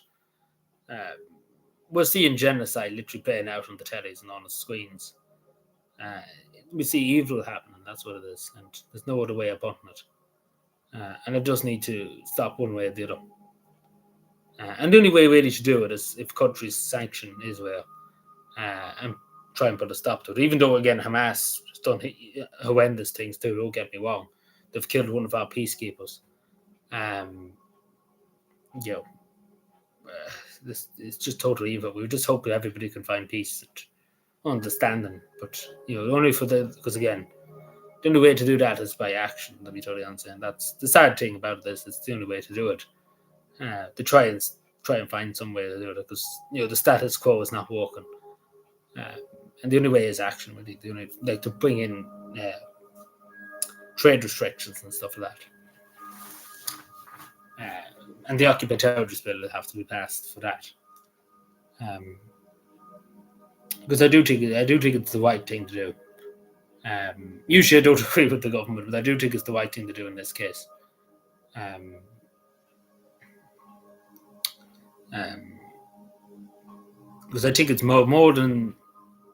We're seeing genocide literally playing out on the tellies and on the screens. We see evil happening, that's what it is. And there's no other way about it. And it does need to stop one way or the other. And the only way really to do it is if countries sanction Israel and try and put a stop to it. Even though, again, Hamas has done horrendous things too, don't get me wrong. They've killed one of our peacekeepers. This is just totally evil. We just hope that everybody can find peace and understanding. But, only because again, The only way to do that is by action. Let me totally understand. That's the sad thing about this. It's the only way to do it. To try and find some way to do it, because the status quo is not working, and the only way is action. Really, the only, like, to bring in trade restrictions and stuff like that, and the Occupy Territories Bill will have to be passed for that. Because I do think it's the right thing to do. Usually, I don't agree with the government, but I do think it's the right thing to do in this case. Because I think it's more than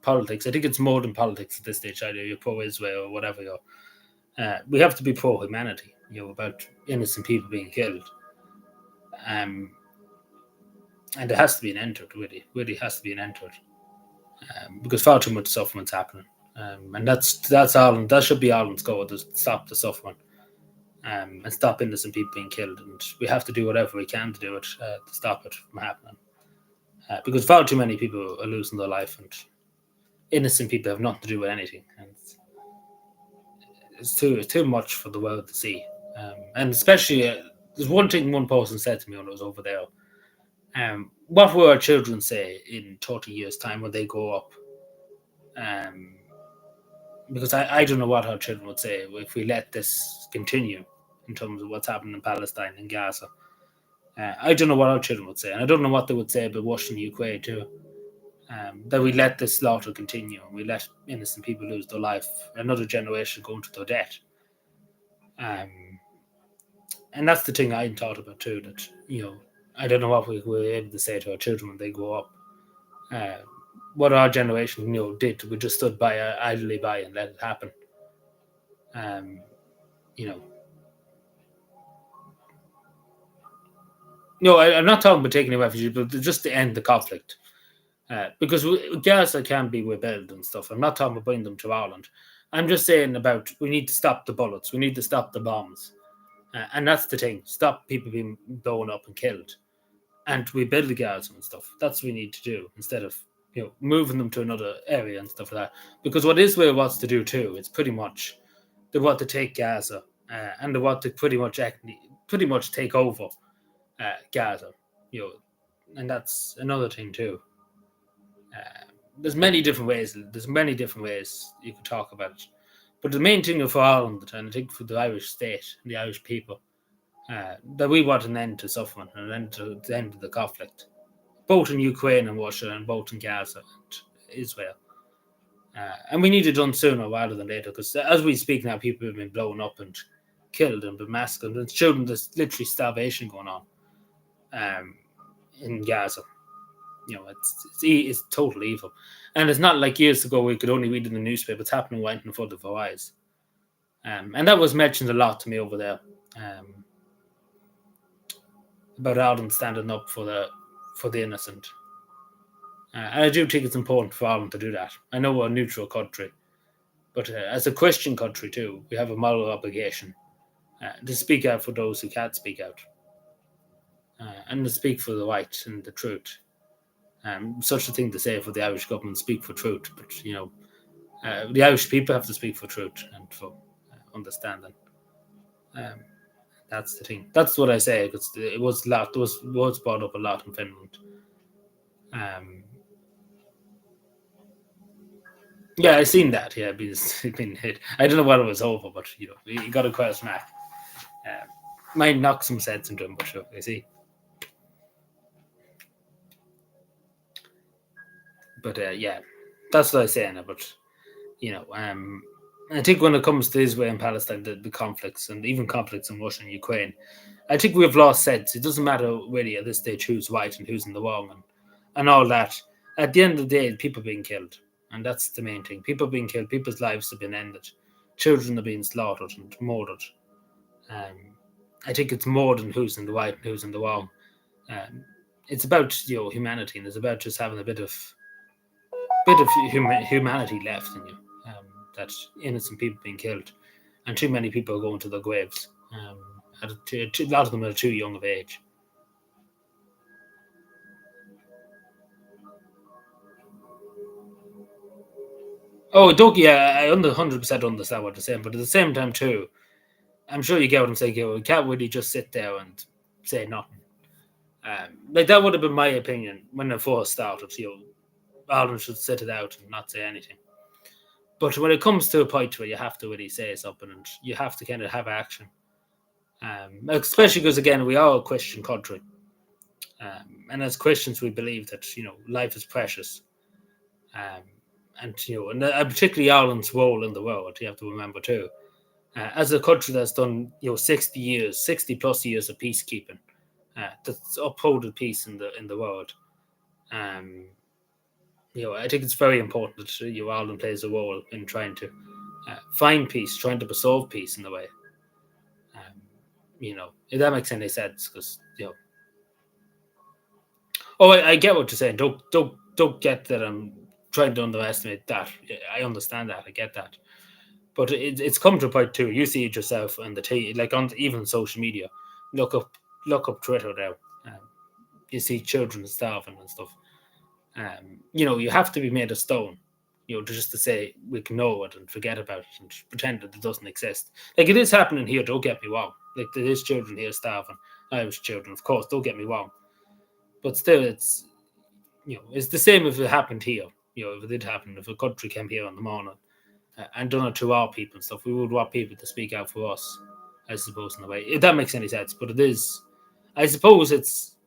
politics. I think it's more than politics at this stage. Either you're pro-Israel or whatever we have to be pro-humanity. About innocent people being killed. And there has to be an end to it. Really has to be an end to it. Because far too much suffering's happening. And that's Ireland. That should be Ireland's goal, to stop the suffering, and stop innocent people being killed. And we have to do whatever we can to do it, to stop it from happening. Because far too many people are losing their life, and innocent people have nothing to do with anything. And it's too much for the world to see. And especially, there's one thing one person said to me when I was over there. What will our children say in 30 years' time when they grow up? Because I don't know what our children would say if we let this continue in terms of what's happening in Palestine and Gaza. I don't know what our children would say, and I don't know what they would say about Russia and Ukraine too. That we let this slaughter continue, and we let innocent people lose their life, another generation go into their debt. And that's the thing I thought about too, that, I don't know what we were able to say to our children when they grow up. What our generation, did. We just stood by, idly by, and let it happen. No, I'm not talking about taking a refugee, but just to end the conflict. Because Gaza can be rebuilt and stuff. I'm not talking about bringing them to Ireland. I'm just saying about, we need to stop the bullets. We need to stop the bombs. And that's the thing. Stop people being blown up and killed. And rebuild the Gaza and stuff. That's what we need to do, instead of moving them to another area and stuff like that. Because what Israel wants to do too, it's pretty much, they want to take Gaza, and they want to pretty much take over Gaza. And that's another thing too. There's many different ways. You could talk about it. But the main thing for Ireland, and I think for the Irish state and the Irish people, that we want an end to suffering and an end to the end of the conflict, both in Ukraine and Russia, and both in Gaza and Israel. And we need it done sooner rather than later, because as we speak now, people have been blown up and killed and been massacred, and children, there's literally starvation going on in Gaza. It's total evil. And it's not like years ago we could only read in the newspaper. It's happening right in front of our eyes. And that was mentioned a lot to me over there, about Ireland standing up for the innocent. And I do think it's important for Ireland to do that. I know we're a neutral country, but as a Christian country too, we have a moral obligation to speak out for those who can't speak out, and to speak for the right and the truth. Such a thing to say for the Irish government, speak for truth, but the Irish people have to speak for truth and for understanding. That's the thing. That's what I say, because it was brought up a lot in Finland. Yeah, I seen that. Yeah, been hit. I don't know what it was over, but he got a quite smack. Might knock some sense into him, but sure, I see. But yeah, that's what I say now. But I think when it comes to Israel and Palestine, the conflicts, and even conflicts in Russia and Ukraine, I think we've lost sense. It doesn't matter really at this stage who's right and who's in the wrong, and all that. At the end of the day, people being killed, and that's the main thing. People being killed, people's lives have been ended, children are being slaughtered and murdered. I think it's more than who's in the right and who's in the wrong. It's about humanity, and it's about just having a bit of humanity left in you. That innocent people being killed, and too many people are going to their graves. A lot of them are too young of age. Oh, don't, yeah, I 100% understand what you're saying, but at the same time too, I'm sure you get what I'm saying. You can't really just sit there and say nothing. Like that would have been my opinion when it first started. Ireland should sit it out and not say anything. But when it comes to a point where you have to really say something and you have to kind of have action, especially because again we are a Christian country, and as Christians we believe that life is precious, um, and particularly Ireland's role in the world. You have to remember too, as a country that's done 60 years, 60 plus years of peacekeeping, that's upholded peace in the world. Um, I think it's very important that Ireland plays a role in trying to find peace, trying to preserve peace in the way. Um, if that makes any sense, because oh, I get what you're saying. Don't get that I'm trying to underestimate that. I understand that. I get that. But it's come to a point too. You see it yourself on the like on even social media. Look up Twitter now. Um, you see children starving and stuff. You have to be made of stone. Just to say we ignore it and forget about it and pretend that it doesn't exist. Like it is happening here. Don't get me wrong. Like there is children here starving. Irish children, of course. Don't get me wrong. But still, it's the same if it happened here. If it did happen, if a country came here in the morning and done it to our people and stuff, we would want people to speak out for us, I suppose, in a way. If that makes any sense. But it is, I suppose it's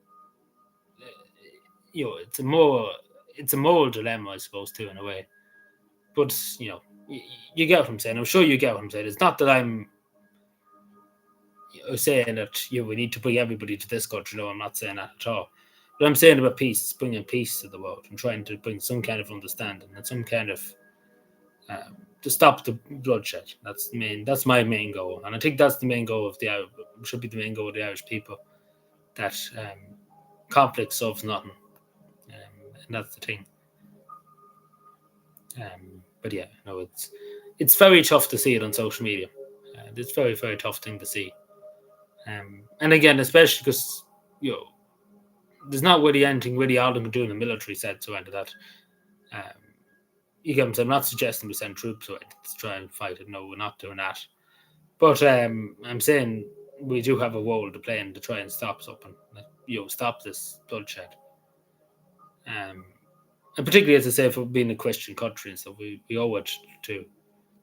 a moral dilemma, I suppose, too, in a way. But, you get what I'm saying. I'm sure you get what I'm saying. It's not that I'm saying that, we need to bring everybody to this country. No, I'm not saying that at all. But I'm saying about peace, bringing peace to the world and trying to bring some kind of understanding and some kind of to stop the bloodshed. That's my main goal, and I think that's the main goal of should be the main goal of the Irish people. That conflict solves nothing, and that's the thing. But yeah, no, it's very tough to see it on social media. It's very very tough thing to see, and again, especially because there's not really anything really Ireland can do in the military sense to end that. Um, you get what I'm saying? I'm not suggesting we send troops away to try and fight it. No, we're not doing that. But I'm saying we do have a role to play in to try and stop something, stop this bloodshed. And particularly, as I say, for being a Christian country and stuff, we owe it to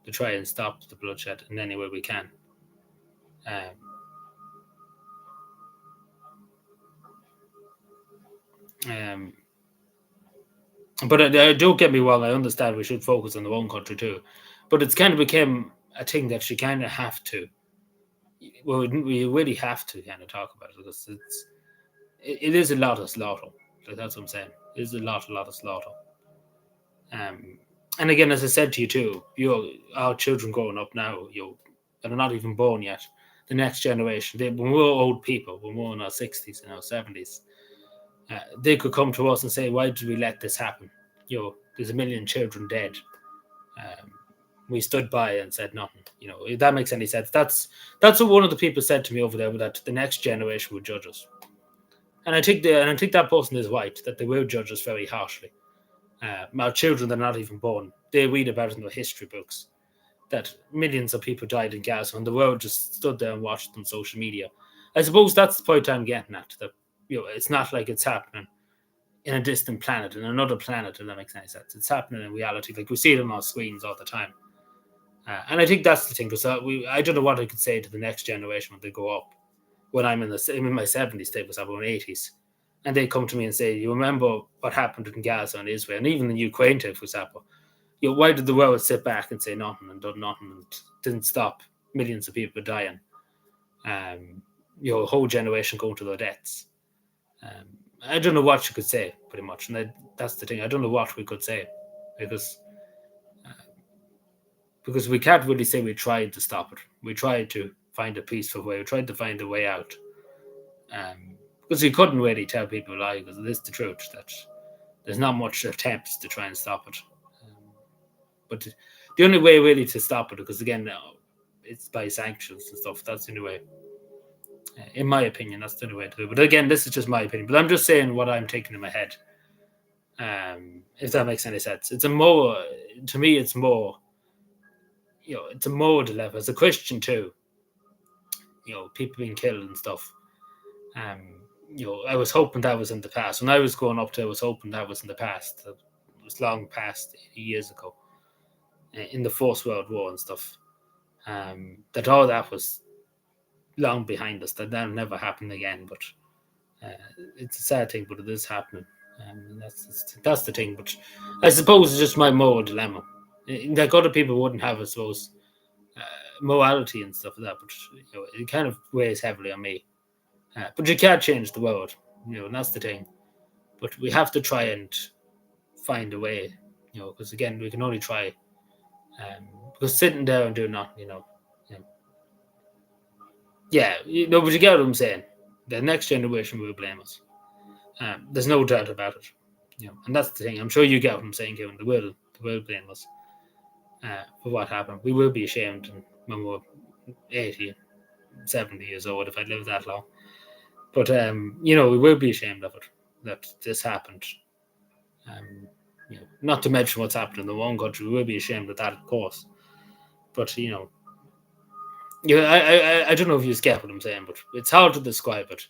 try and stop the bloodshed in any way we can. Um, um, but don't get me wrong, I understand we should focus on the one country too. But it's kind of became a thing that you kind of have to. Well, we really have to kind of talk about it because it is a lot of slaughter. Like that's what I'm saying. It is a lot of slaughter. And again, as I said to you too, our children growing up now, that are not even born yet, the next generation, when we're old people, when we're in our 60s and our 70s, they could come to us and say, "Why did we let this happen? There's a million children dead. Um, we stood by and said nothing." If that makes any sense. That's what one of the people said to me over there. That the next generation will judge us, and I think that person is right. That they will judge us very harshly. Our children that are not even born, they read about it in the history books that millions of people died in Gaza, and the world just stood there and watched on social media. I suppose that's the point I'm getting at. That it's not like it's happening in a distant planet, in another planet, if that makes any sense. It's happening in reality. Like we see it on our screens all the time. And I think that's the thing, because I don't know what I could say to the next generation when they grow up. When I'm in my 70s, for example, in 80s, and they come to me and say, "You remember what happened in Gaza and Israel, and even in Ukraine, for example? Why did the world sit back and say nothing and done nothing and didn't stop millions of people dying? A whole generation going to their deaths." I don't know what you could say, pretty much, and that's the thing. I don't know what we could say because we can't really say we tried to stop it. We tried to find a peaceful way. We tried to find a way out. Because we couldn't really tell people a lie, because it is the truth that there's not much attempts to try and stop it. But the only way really to stop it, because again, it's by sanctions and stuff. That's the only way. In my opinion, that's the only way to do it. But again, this is just my opinion. But I'm just saying what I'm taking in my head. If that makes any sense, it's a more. to me, it's more, it's a more dilemma. As a Christian too, people being killed and stuff. Um, I was hoping that was in the past. When I was growing up, I was hoping that was in the past. It was long past 80 years ago, in the First World War and stuff. That all that was long behind us. That'll never happen again. But it's a sad thing, but it is happening. That's the thing. But I suppose it's just my moral dilemma. Like other people wouldn't have, I suppose, morality and stuff like that. But it kind of weighs heavily on me. But you can't change the world, and that's the thing. But we have to try and find a way, because again, we can only try. Because sitting there and doing nothing, yeah, but you get what I'm saying. The next generation will blame us. There's no doubt about it, and that's the thing. I'm sure you get what I'm saying, Kevin. They will blame us for what happened. We will be ashamed when we're 80, 70 years old if I live that long. But we will be ashamed of it that this happened. Not to mention what's happened in the one country, we will be ashamed of that, of course. But I don't know if you get what I'm saying, but it's hard to describe it.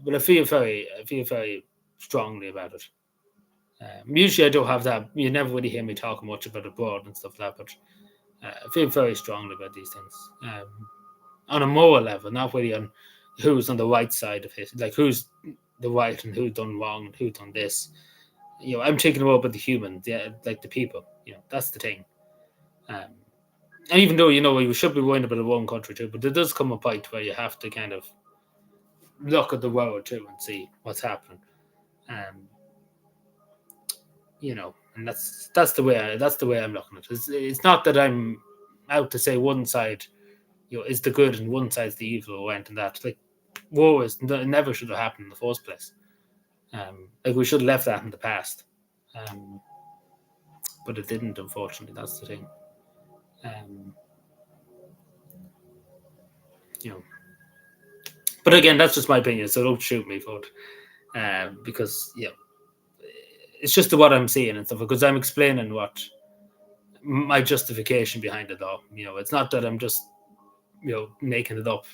But I feel very strongly about it. Usually, I don't have that. You never really hear me talking much about abroad and stuff like that, but I feel very strongly about these things on a moral level, not really on who's on the right side of it, like who's the right and who's done wrong and who's done this. I'm thinking more about the humans, like the people. That's the thing. And even though we should be worrying about the one country too, but there does come a point where you have to kind of look at the world too and see what's happening. And that's the way I'm looking at it. It's not that I'm out to say one side, is the good and one side's the evil or anything that. Like war it never should have happened in the first place. Like we should have left that in the past. But it didn't, unfortunately. That's the thing. But again, that's just my opinion, so don't shoot me for it. Because it's just what I'm seeing and stuff. Because I'm explaining what my justification behind it all. It's not that I'm just making it up.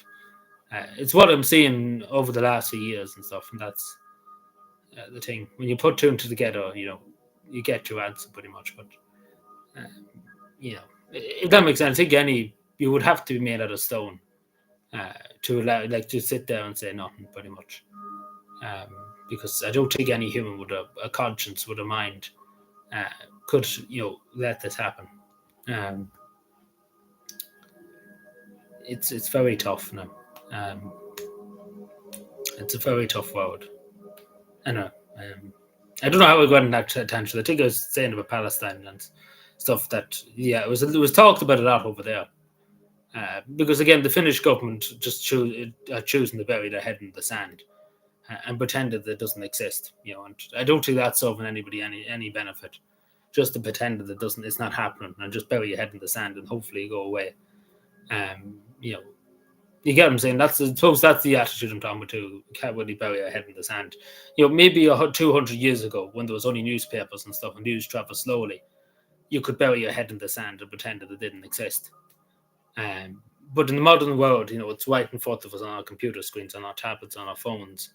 It's what I'm seeing over the last few years and stuff, and that's the thing. When you put two and two together, you get your answer pretty much. But if that makes sense, I think you would have to be made out of stone to allow, like, to sit there and say nothing, pretty much. Because I don't think any human with a conscience, with a mind, could let this happen. It's very tough now. It's a very tough world. I know. I don't know how I got in that tangent. I think I was saying about Palestine and stuff that it was talked about a lot over there. Because again, the Finnish government just choosing to bury their head in the sand and pretend that it doesn't exist. And I don't think that's serving anybody any benefit. Just to pretend that it's not happening and just bury your head in the sand and hopefully go away. You get what I'm saying? I suppose that's the attitude I'm talking about too. You can't really bury your head in the sand. Maybe 200 years ago when there was only newspapers and stuff and news traveled slowly, you could bury your head in the sand and pretend that it didn't exist. But in the modern world, it's right in front of us on our computer screens, on our tablets, on our phones.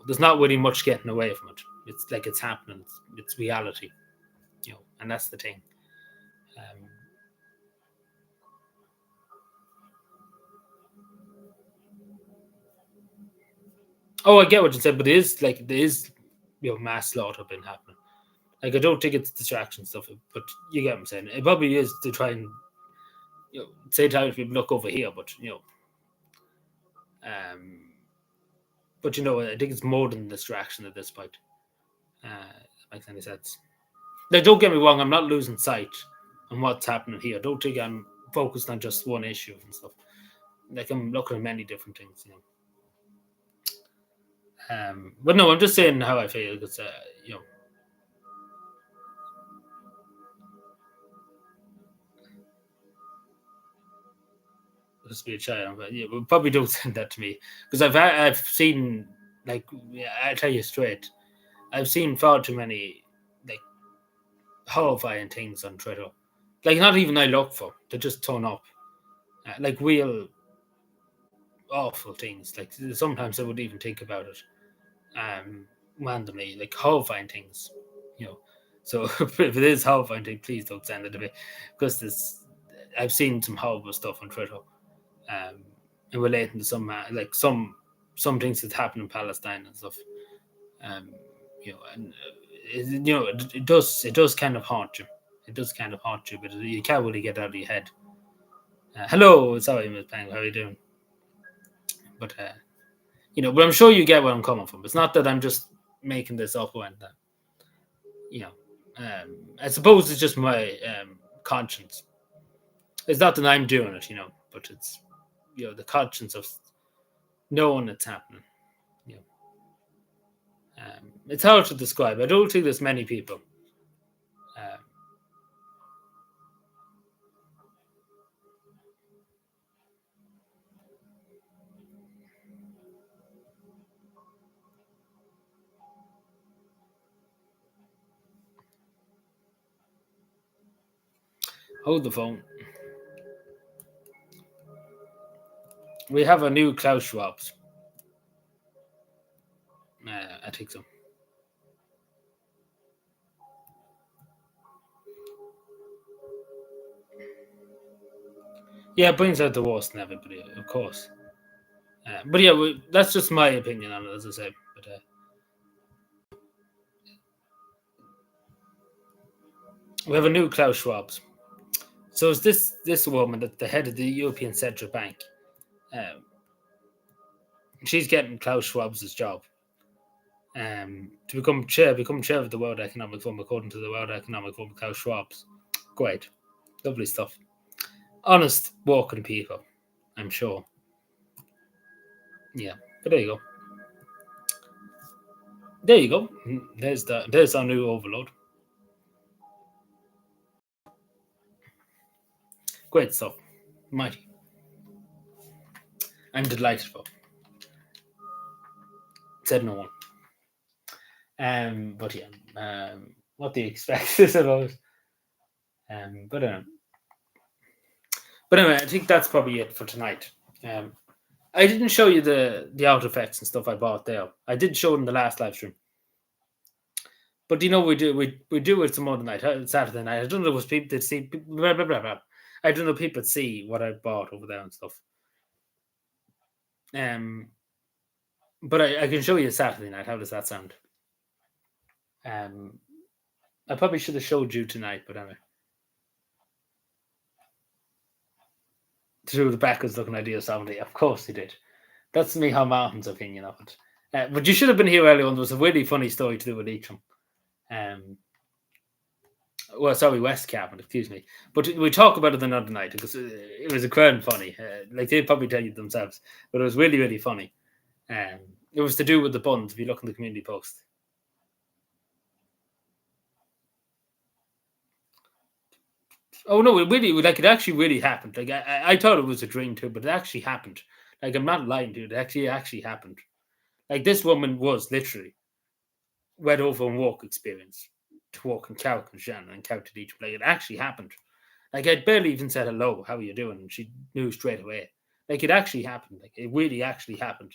There's not really much getting away from it. It's like it's happening. It's reality. And that's the thing. I get what you said, but there is mass slaughter been happening. Like I don't think it's distraction stuff, but you get what I'm saying. It probably is to try and say to people, look over here, but I think it's more than distraction at this point. That makes any sense. Now, don't get me wrong, I'm not losing sight on what's happening here. Don't think I'm focused on just one issue and stuff. Like I'm looking at many different things. But no, I'm just saying how I feel because just be a child, but probably don't send that to me because I've seen, like, I tell you straight, I've seen far too many, like, horrifying things on Twitter. Like not even I look for, they just turn up. Like real awful things. Like sometimes I would even think about it. Randomly, like horrifying things, you know. So if it is horrifying thing, please don't send it to me because this I've seen some horrible stuff on Twitter, um, in relating to some like some things that happen in Palestine and stuff. Um, and it does kind of haunt you. It does kind of haunt you, but you can't really get out of your head. Hello, sorry, Miss Pang, how are you doing? But but I'm sure you get where I'm coming from. It's not that I'm just making this up or anything. You know, I suppose it's just my conscience. It's not that I'm doing it, but it's the conscience of knowing it's happening. You it's hard to describe. I don't think there's many people. Um, hold the phone. We have a new Klaus Schwab's. I think so. Yeah, it brings out the worst in everybody, of course. But yeah, that's just my opinion on it, as I said. But we have a new Klaus Schwab's. So is this woman at the head of the European Central Bank? Um, she's getting Klaus Schwab's job to become chair of the World Economic Forum, according to the World Economic Forum. Klaus Schwab's, great, lovely stuff. Honest, working people, I'm sure. Yeah, but there you go. There you go. There's our new overload. Great stuff, mighty. I'm delighted for. Said no one. But yeah, what do you expect? I suppose. But anyway, I think that's probably it for tonight. I didn't show you the out effects and stuff I bought there. I did show it in the last live stream. But we do it some other night, Saturday night. I don't know if it was people that see blah, blah, blah, blah. I don't know if people see what I bought over there and stuff. Um, but I can show you Saturday night. How does that sound? Um, I probably should have showed you tonight, but anyway. Through the backwards looking idea of somebody. Of course he did. That's me, how Martin's opinion of it. But you should have been here earlier on. There was a really funny story to do with each of them. Well, sorry, West Cabin, excuse me. But we talk about it another night because it was a crowd funny. Like they'd probably tell you themselves, but it was really, really funny. It was to do with the buns. If you look in the community post. Oh no, it actually really happened. Like I thought it was a dream too, but it actually happened. Like I'm not lying to you. It actually happened. Like this woman was literally went over on work experience to walk in Cow and Shannon and Cow to each. Like it actually happened. Like I'd barely even said hello, how are you doing? And she knew straight away. Like it actually happened. Like it really actually happened.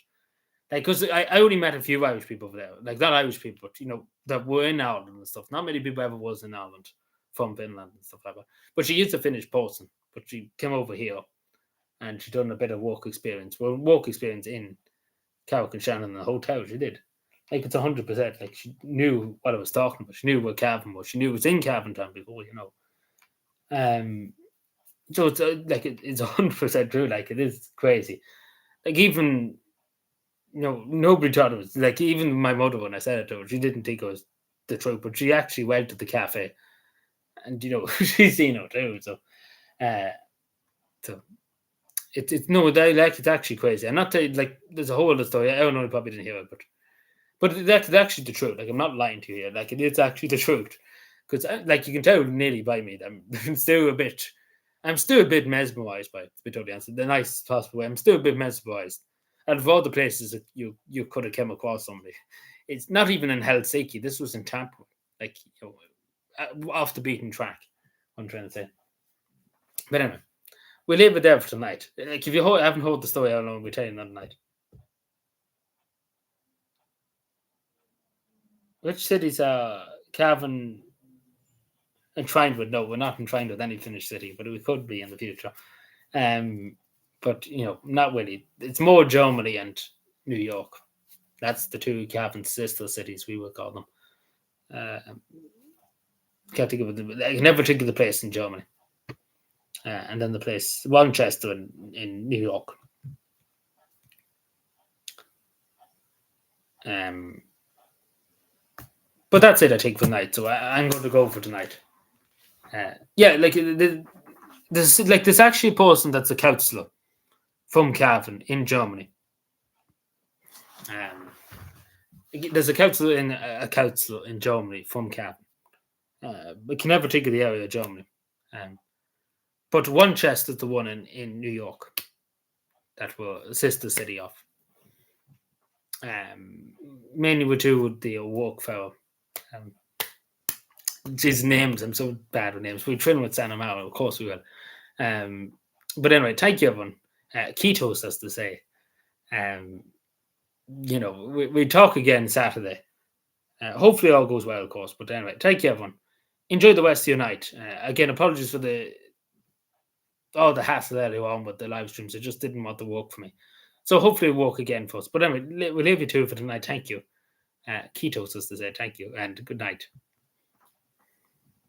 Like because I only met a few Irish people over there. Like not Irish people, but that were in Ireland and stuff. Not many people ever was in Ireland from Finland and stuff like that. But she used to Finnish person, but she came over here and she done a bit of work experience. Well, work experience in Cowick and Shannon in the hotel. She did. Like it's 100%. Like she knew what I was talking about. She knew where Cavan was. She knew it was in Cavan Town before. Um, so it's it's 100% true. Like it is crazy. Like even nobody thought it was like even my mother when I said it to her, she didn't think it was the truth, but she actually went to the cafe, and she's seen it too. Uh, so it's no, it's actually crazy. I'm not telling like there's a whole other story. I don't know, you probably didn't hear it, but that's actually the truth. Like I'm not lying to you here. Like it is actually the truth. Because like you can tell nearly by me, I'm still a bit, mesmerized by it. To be totally honest, the nicest possible way. I'm still a bit mesmerized. Out of all the places that you could have come across somebody, it's not even in Helsinki. This was in Tampere. Like off the beaten track. I'm trying to say. But anyway, we leave it there for tonight. Like if you haven't heard the story, how long we tell you another night. Which cities are cavan entwined with? No, we're not entwined with any Finnish city, but we could be in the future. But not really. It's more Germany and New York. That's the two cavan sister cities, we would call them. Can't think of it. I can never think of the place in Germany. And then the place Winchester in New York. But that's it, I think, for tonight. So I'm going to go for tonight. There's actually a person that's a councillor from Cavan in Germany. There's a councillor in Germany from Cavan. I can never think of the area of Germany. But Winchester is the one in New York that were a sister city of. Mainly with two with the work fellow. His names, I'm so bad with names. We train with San Amaro, of course we will. But anyway, thank you everyone. Ketos, as to say. We talk again Saturday. Hopefully all goes well, of course. But anyway, thank you everyone. Enjoy the rest of your night. Again, apologies for all the hassle earlier on with the live streams. It just didn't want to work for me. So hopefully it'll work again for us. But anyway, we'll leave you to for tonight. Thank you. Ketos, as to say. Thank you and good night.